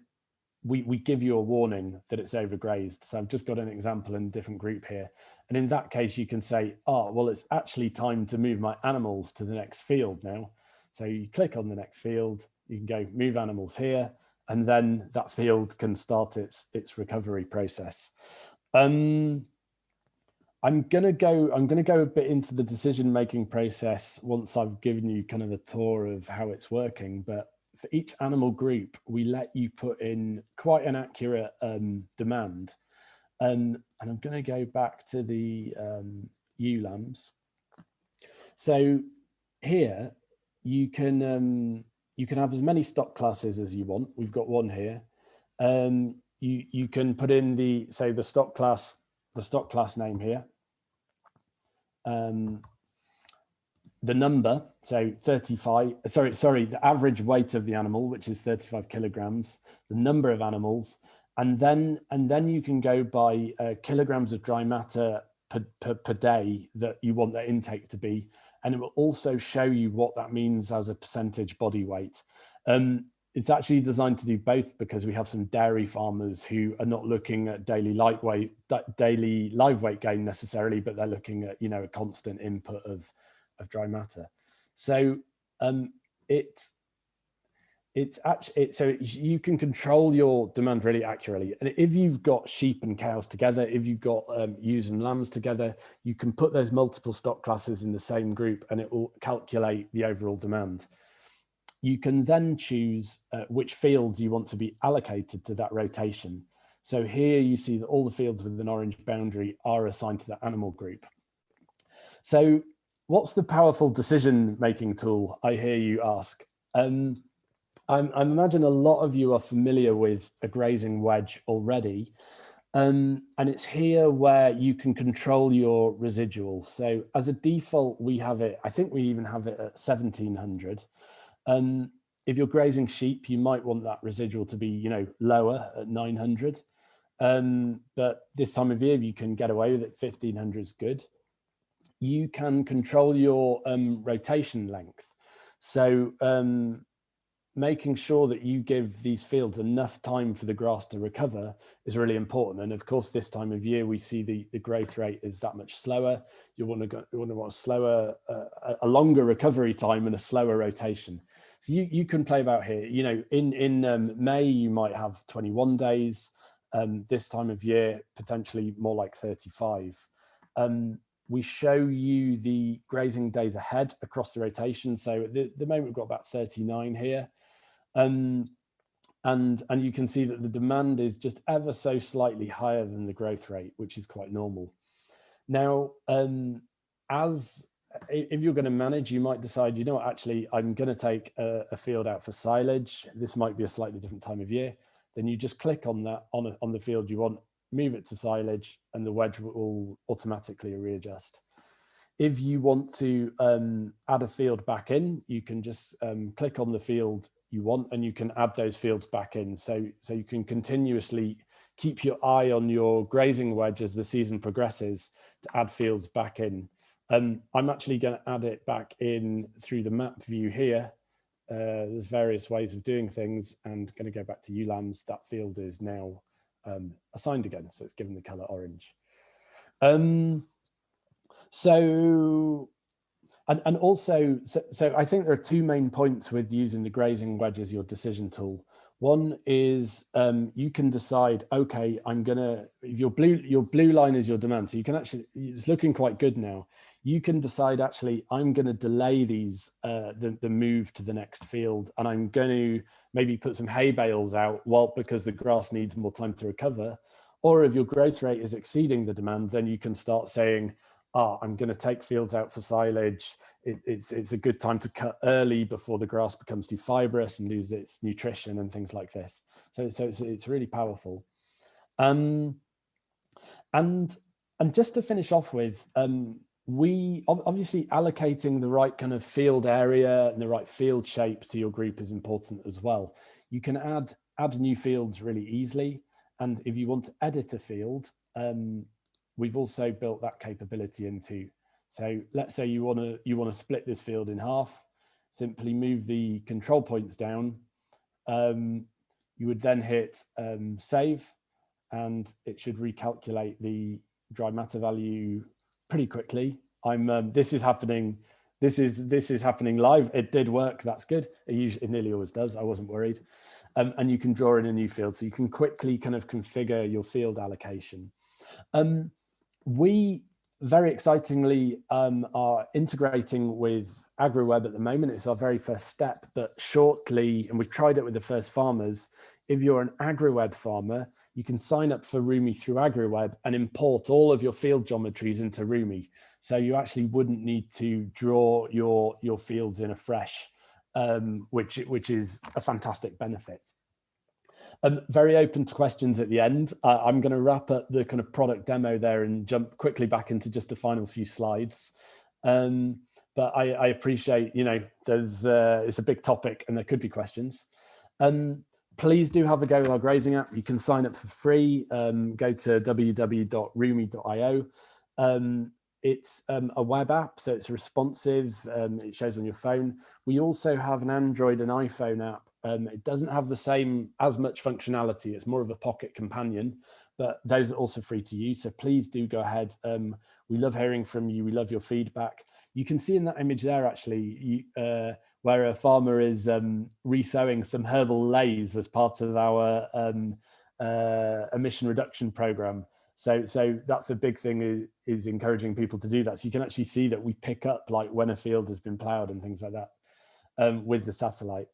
we give you a warning that it's overgrazed. So I've just got an example in a different group here. And in that case, you can say, oh, well, it's actually time to move my animals to the next field now. So you click on the next field, you can go move animals here, and then that field can start its recovery process. I'm gonna go a bit into the decision-making process once I've given you kind of a tour of how it's working, but for each animal group, we let you put in quite an accurate demand. And I'm going to go back to the ewe lambs. So here you can have as many stock classes as you want. We've got one here. You can put in the stock class name here. The number, so 35, the average weight of the animal, which is 35 kilograms, the number of animals, and then you can go by kilograms of dry matter per day that you want their intake to be, and it will also show you what that means as a percentage body weight. It's actually designed to do both, because we have some dairy farmers who are not looking at daily live weight gain necessarily, but they're looking at, you know, a constant input of dry matter. So so you can control your demand really accurately. And if you've got sheep and cows together, if you've got ewes and lambs together, you can put those multiple stock classes in the same group and it will calculate the overall demand. you can then choose which fields you want to be allocated to that rotation. So here you see that all the fields with an orange boundary are assigned to that animal group. So what's the powerful decision-making tool, I hear you ask? I imagine a lot of you are familiar with a grazing wedge already. And it's here where you can control your residual. So as a default, we have it, I think we even have it at 1700. If you're grazing sheep, you might want that residual to be, you know, lower at 900. But this time of year, you can get away with it. 1500 is good. You can control your rotation length. So making sure that you give these fields enough time for the grass to recover is really important. And of course, this time of year, we see the growth rate is that much slower. You want a slower, a longer recovery time and a slower rotation. So you can play about here. You know, in May, you might have 21 days. This time of year, potentially more like 35. We show you the grazing days ahead across the rotation. So at the moment, we've got about 39 here. And you can see that the demand is just ever so slightly higher than the growth rate, which is quite normal. Now, if you're going to manage, you might decide, you know what, actually, I'm going to take a field out for silage. This might be a slightly different time of year. Then you just click on that on the field you want, move it to silage, and the wedge will automatically readjust. If you want to add a field back in, you can just click on the field you want, and you can add those fields back in. So you can continuously keep your eye on your grazing wedge as the season progresses to add fields back in. I'm actually going to add it back in through the map view here. There's various ways of doing things, and going to go back to ewe-lambs. That field is now assigned again, so it's given the color orange. So I think there are two main points with using the grazing wedge as your decision tool. One is you can decide, okay, if your blue line is your demand, so you can actually, it's looking quite good now. You can decide, actually, I'm going to delay these, the move to the next field, and I'm going to maybe put some hay bales out because the grass needs more time to recover. Or if your growth rate is exceeding the demand, then you can start saying, I'm going to take fields out for silage. It's a good time to cut early before the grass becomes too fibrous and loses its nutrition and things like this. So it's really powerful. And just to finish off with, we obviously allocating the right kind of field area and the right field shape to your group is important as well. You can add new fields really easily. And if you want to edit a field, we've also built that capability into. So let's say you want to split this field in half, simply move the control points down. You would then hit save, and it should recalculate the dry matter value pretty quickly. This is happening live. It did work. That's good. It nearly always does. I wasn't worried. And you can draw in a new field, so you can quickly kind of configure your field allocation. We very excitingly are integrating with AgriWebb at the moment. It's our very first step, but shortly, and we've tried it with the first farmers, if you're an AgriWebb farmer, you can sign up for Ruumi through AgriWebb and import all of your field geometries into Ruumi. So you actually wouldn't need to draw your fields in afresh, which is a fantastic benefit. Very open to questions at the end. I'm going to wrap up the kind of product demo there and jump quickly back into just the final few slides. But I appreciate, you know, it's a big topic and there could be questions. Please do have a go with our grazing app. You can sign up for free. Go to www.ruumi.io. It's a web app, so it's responsive. It shows on your phone. We also have an Android and iPhone app. It doesn't have as much functionality. It's more of a pocket companion, but those are also free to use. So please do go ahead. We love hearing from you. We love your feedback. You can see in that image there, actually, where a farmer is resowing some herbal leys as part of our emission reduction program. So that's a big thing, is encouraging people to do that. So you can actually see that we pick up like when a field has been ploughed and things like that. with the satellite.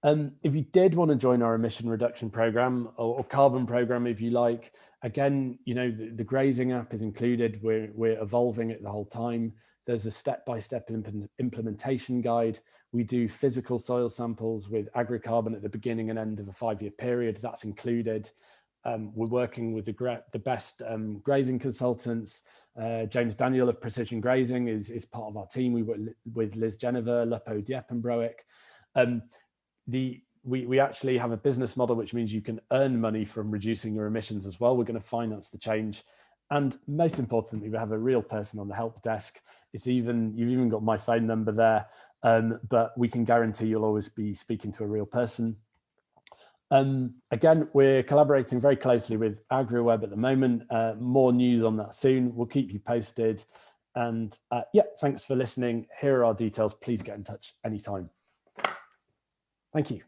If you did want to join our emission reduction program or carbon program, if you like, again, you know, the Grazing app is included. We're evolving it the whole time. There's a step-by-step implementation guide. We do physical soil samples with agricarbon at the beginning and end of a 5-year period. That's included. We're working with the best grazing consultants. James Daniel of Precision Grazing is part of our team. We work with Liz Jennifer, Lupo Diepenbroek. We actually have a business model, which means you can earn money from reducing your emissions as well. We're going to finance the change. And most importantly, we have a real person on the help desk. You've even got my phone number there, but we can guarantee you'll always be speaking to a real person. Again, we're collaborating very closely with AgriWebb at the moment. More news on that soon. We'll keep you posted. And yeah, thanks for listening. Here are our details. Please get in touch anytime. Thank you.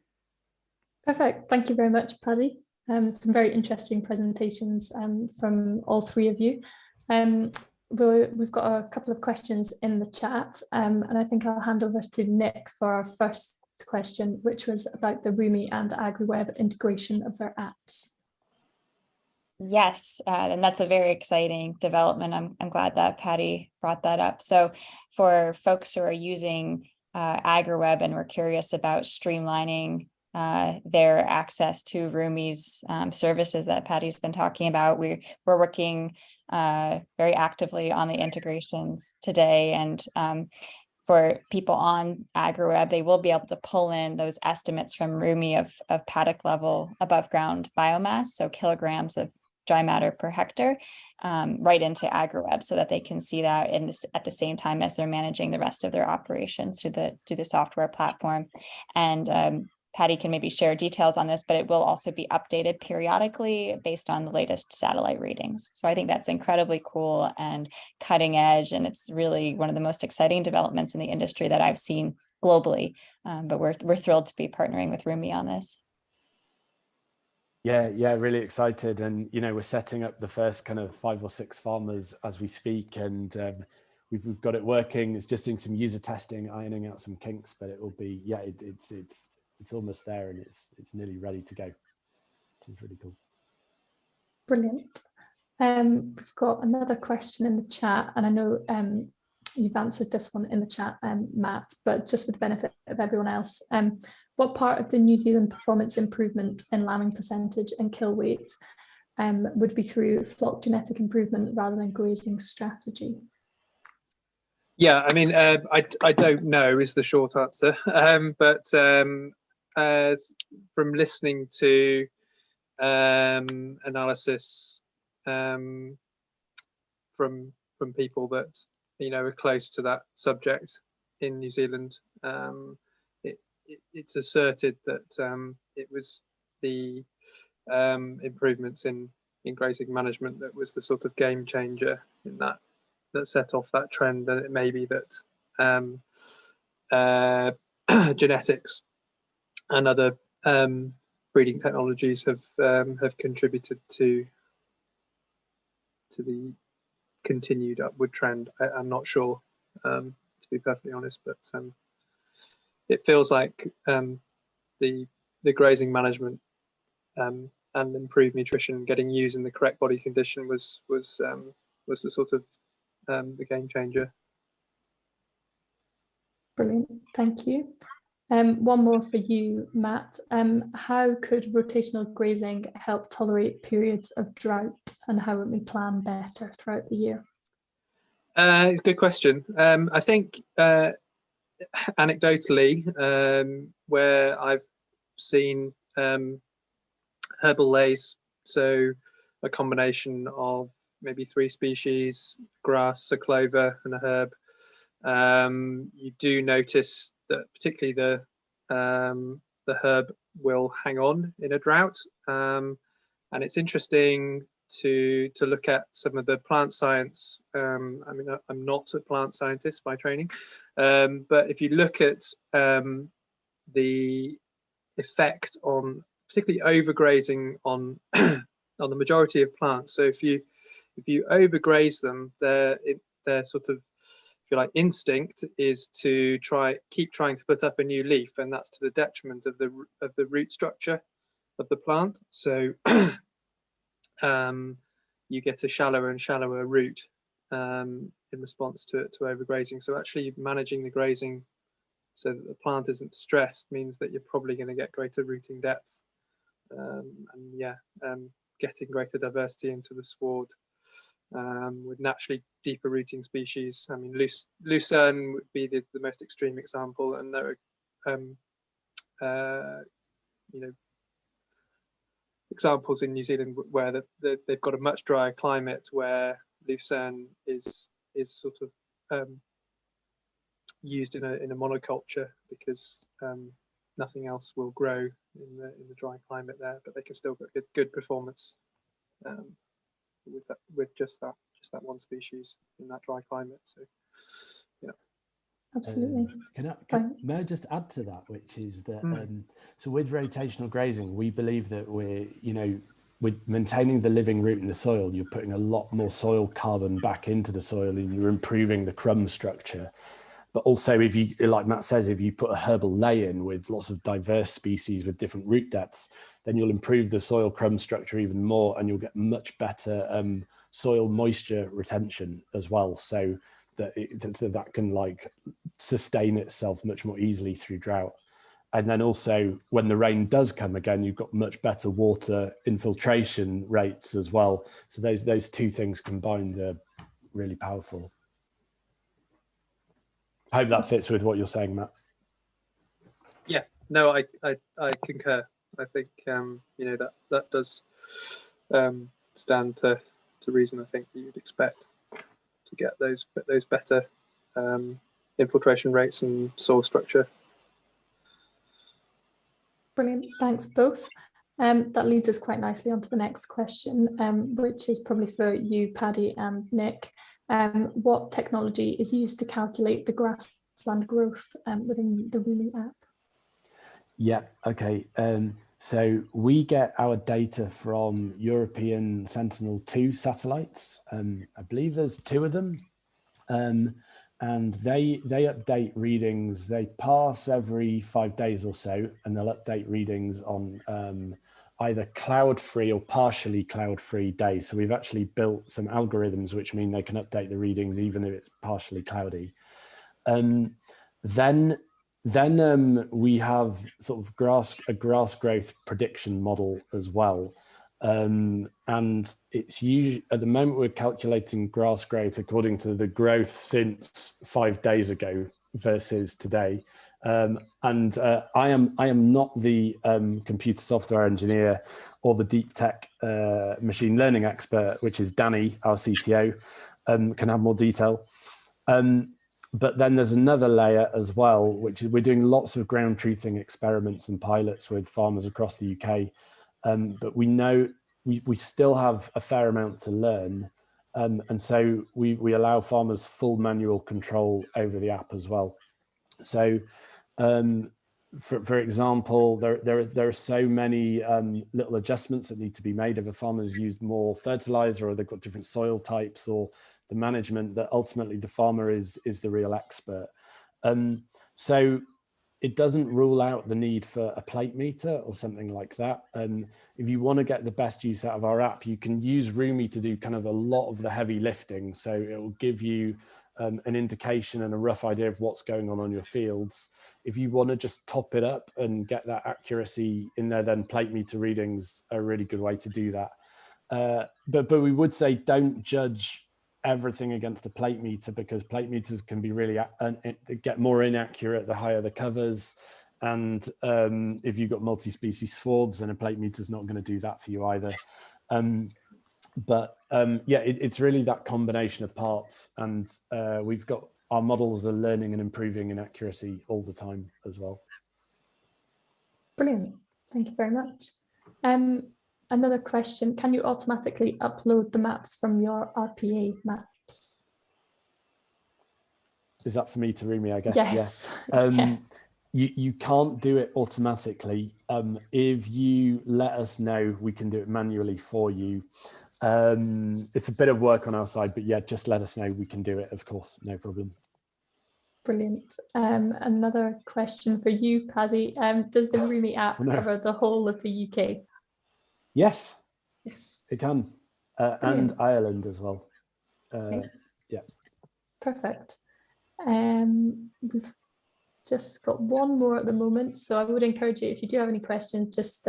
Perfect. Thank you very much, Paddy. Some very interesting presentations from all three of you. We've got a couple of questions in the chat, and I think I'll hand over to Nic for our first question, which was about the Ruumi and AgriWebb integration of their apps. Yes, and that's a very exciting development. I'm glad that Paddy brought that up. So for folks who are using AgriWebb and we're curious about streamlining their access to Ruumi's services that Paddy's been talking about, we're working very actively on the integrations today. And for people on AgriWebb, they will be able to pull in those estimates from Ruumi of paddock level above ground biomass, so kilograms of dry matter per hectare, right into AgriWebb, so that they can see that at the same time as they're managing the rest of their operations through the software platform. And Paddy can maybe share details on this, but it will also be updated periodically based on the latest satellite readings. So I think that's incredibly cool and cutting edge, and it's really one of the most exciting developments in the industry that I've seen globally. But we're thrilled to be partnering with Ruumi on this. Yeah, really excited. And, you know, we're setting up the first kind of 5 or 6 farmers as we speak, and we've got it working. It's just doing some user testing, ironing out some kinks, but it will be, yeah, it's almost there, and it's nearly ready to go, which is really cool. Brilliant. We've got another question in the chat, and I know you've answered this one in the chat, Matt, but just for the benefit of everyone else, what part of the New Zealand performance improvement in lambing percentage and kill weight would be through flock genetic improvement rather than grazing strategy? Yeah, I mean, I don't know is the short answer, but from listening to analysis from people that, you know, are close to that subject in New Zealand, it's asserted that it was the improvements in grazing management that was the sort of game changer in that set off that trend, and it may be that genetics and other breeding technologies have contributed to the continued upward trend. I'm not sure, to be perfectly honest, but it feels like the grazing management and improved nutrition, getting used in the correct body condition was the sort of the game changer. Brilliant, thank you. One more for you, Matt. How could rotational grazing help tolerate periods of drought, and how would we plan better throughout the year? It's a good question. I think anecdotally, where I've seen herbal lays, so a combination of maybe 3 species, grass, a clover and a herb, you do notice that particularly the herb will hang on in a drought, and it's interesting to look at some of the plant science. I mean, I'm not a plant scientist by training, but if you look at the effect on particularly overgrazing on on the majority of plants, so if you overgraze them, they're sort of you like, instinct is to keep trying to put up a new leaf, and that's to the detriment of the root structure of the plant. So you get a shallower and shallower root in response to overgrazing. So actually managing the grazing so that the plant isn't stressed means that you're probably going to get greater rooting depth, and getting greater diversity into the sward with naturally deeper rooting species. I mean, lucerne would be the most extreme example, and there are examples in New Zealand where they've got a much drier climate where lucerne is sort of used in a monoculture because nothing else will grow in the dry climate there, but they can still get good performance with just that one species in that dry climate. So yeah. Absolutely. May I just add to that, which is that so with rotational grazing, we believe that with maintaining the living root in the soil, you're putting a lot more soil carbon back into the soil and you're improving the crumb structure. But also, if you, like Matt says, if you put a herbal ley in with lots of diverse species with different root depths, then you'll improve the soil crumb structure even more, and you'll get much better soil moisture retention as well. So that can like sustain itself much more easily through drought. And then also when the rain does come again, you've got much better water infiltration rates as well. So those two things combined are really powerful. I hope that fits with what you're saying, Matt. Yeah, no, I concur. I think that does stand to reason. I think that you'd expect to get those better infiltration rates and soil structure. Brilliant, thanks both. That leads us quite nicely onto the next question, which is probably for you, Paddy and Nic. What technology is used to calculate the grassland growth within the Ruumi app? Yeah, okay. So we get our data from European Sentinel-2 satellites. I believe there's 2 of them. And they update readings. They pass every 5 days or so, and they'll update readings on either cloud-free or partially cloud-free days. So we've actually built some algorithms which mean they can update the readings even if it's partially cloudy. Then we have sort of a grass growth prediction model as well. And it's usually, at the moment, we're calculating grass growth according to the growth since 5 days ago versus today. I am not the computer software engineer or the deep tech machine learning expert, which is Danny, our CTO, can have more detail. But then there's another layer as well, which is we're doing lots of ground truthing experiments and pilots with farmers across the UK. But we know we still have a fair amount to learn. And so we allow farmers full manual control over the app as well. So for example, there are so many little adjustments that need to be made if a farmer's used more fertilizer or they've got different soil types or the management, that ultimately the farmer is the real expert. So it doesn't rule out the need for a plate meter or something like that. If you want to get the best use out of our app, you can use Ruumi to do kind of a lot of the heavy lifting. So it will give you an indication and a rough idea of what's going on your fields. If you want to just top it up and get that accuracy in there, then plate meter readings are a really good way to do that. But we would say don't judge everything against a plate meter, because plate meters can be really get more inaccurate the higher the covers, and if you've got multi-species swards, then a plate meter is not going to do that for you either. Yeah, it's really that combination of parts, and we've got our models are learning and improving in accuracy all the time as well. Brilliant, thank you very much. Another question, can you automatically upload the maps from your RPA maps? Is that for me to Ruumi, I guess? Yes. Yeah. You can't do it automatically. If you let us know, we can do it manually for you. It's a bit of work on our side, but yeah, just let us know, we can do it, of course, no problem. Brilliant. Another question for you, Paddy. Does the Ruumi app cover the whole of the UK? Yes, yes, it can, and Ireland as well. Okay. Yeah. Perfect. We've just got one more at the moment, so I would encourage you, if you do have any questions, just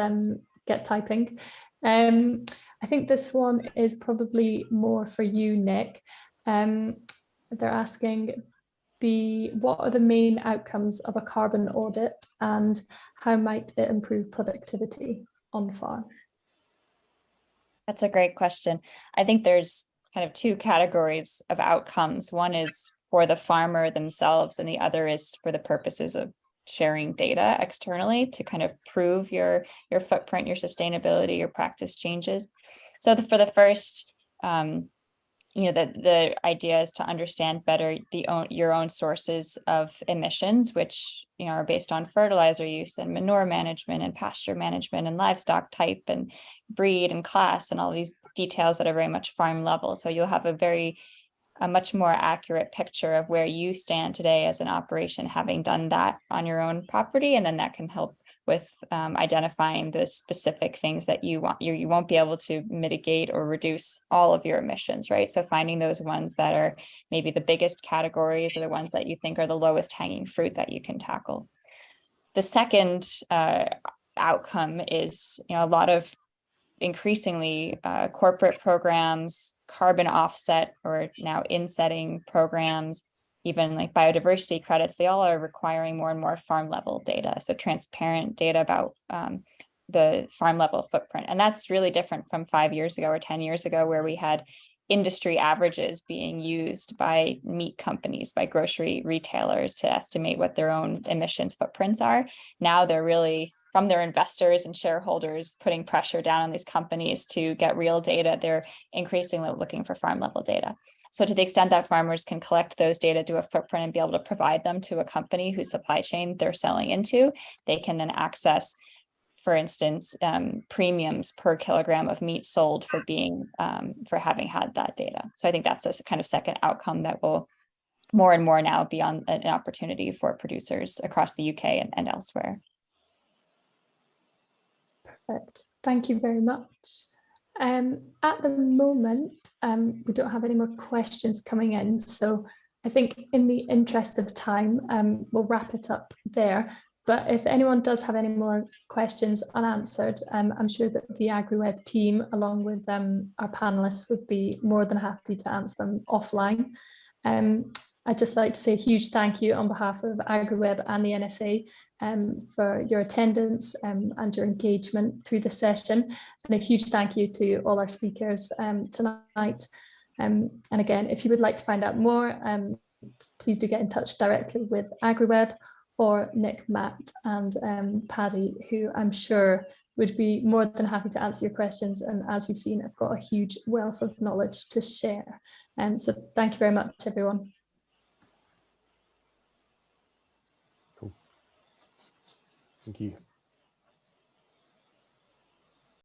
get typing. I think this one is probably more for you, Nic. They're asking what are the main outcomes of a carbon audit and how might it improve productivity on farm? That's a great question. I think there's kind of two categories of outcomes. One is for the farmer themselves, and the other is for the purposes of sharing data externally to kind of prove your footprint, your sustainability, your practice changes. So for the first, the idea is to understand better your own sources of emissions, which are based on fertilizer use and manure management and pasture management and livestock type and breed and class and all these details that are very much farm level. So you'll have a much more accurate picture of where you stand today as an operation, having done that on your own property, and then that can help with identifying the specific things that you won't be able to mitigate or reduce all of your emissions, right? So finding those ones that are maybe the biggest categories or the ones that you think are the lowest hanging fruit that you can tackle. The second outcome is a lot of increasingly corporate programs, carbon offset or now insetting programs, even like biodiversity credits, they all are requiring more and more farm level data. So transparent data about the farm level footprint. And that's really different from 5 years ago or 10 years ago, where we had industry averages being used by meat companies, by grocery retailers to estimate what their own emissions footprints are. Now they're really, from their investors and shareholders, putting pressure down on these companies to get real data. They're increasingly looking for farm level data. So to the extent that farmers can collect those data, do a footprint, and be able to provide them to a company whose supply chain they're selling into, they can then access, for instance, premiums per kilogram of meat sold for for having had that data. So I think that's a kind of second outcome that will more and more now be an opportunity for producers across the UK and elsewhere. Perfect. Thank you very much. At the moment, we don't have any more questions coming in, so I think in the interest of time, we'll wrap it up there. But if anyone does have any more questions unanswered, I'm sure that the AgriWebb team, along with our panelists, would be more than happy to answer them offline. I'd just like to say a huge thank you on behalf of AgriWebb and the NSA for your attendance and your engagement through the session. And a huge thank you to all our speakers tonight. And again, if you would like to find out more, please do get in touch directly with AgriWebb or Nic, Matt and Paddy, who I'm sure would be more than happy to answer your questions. And as you've seen, I've got a huge wealth of knowledge to share. So thank you very much, everyone. Cool. Thank you.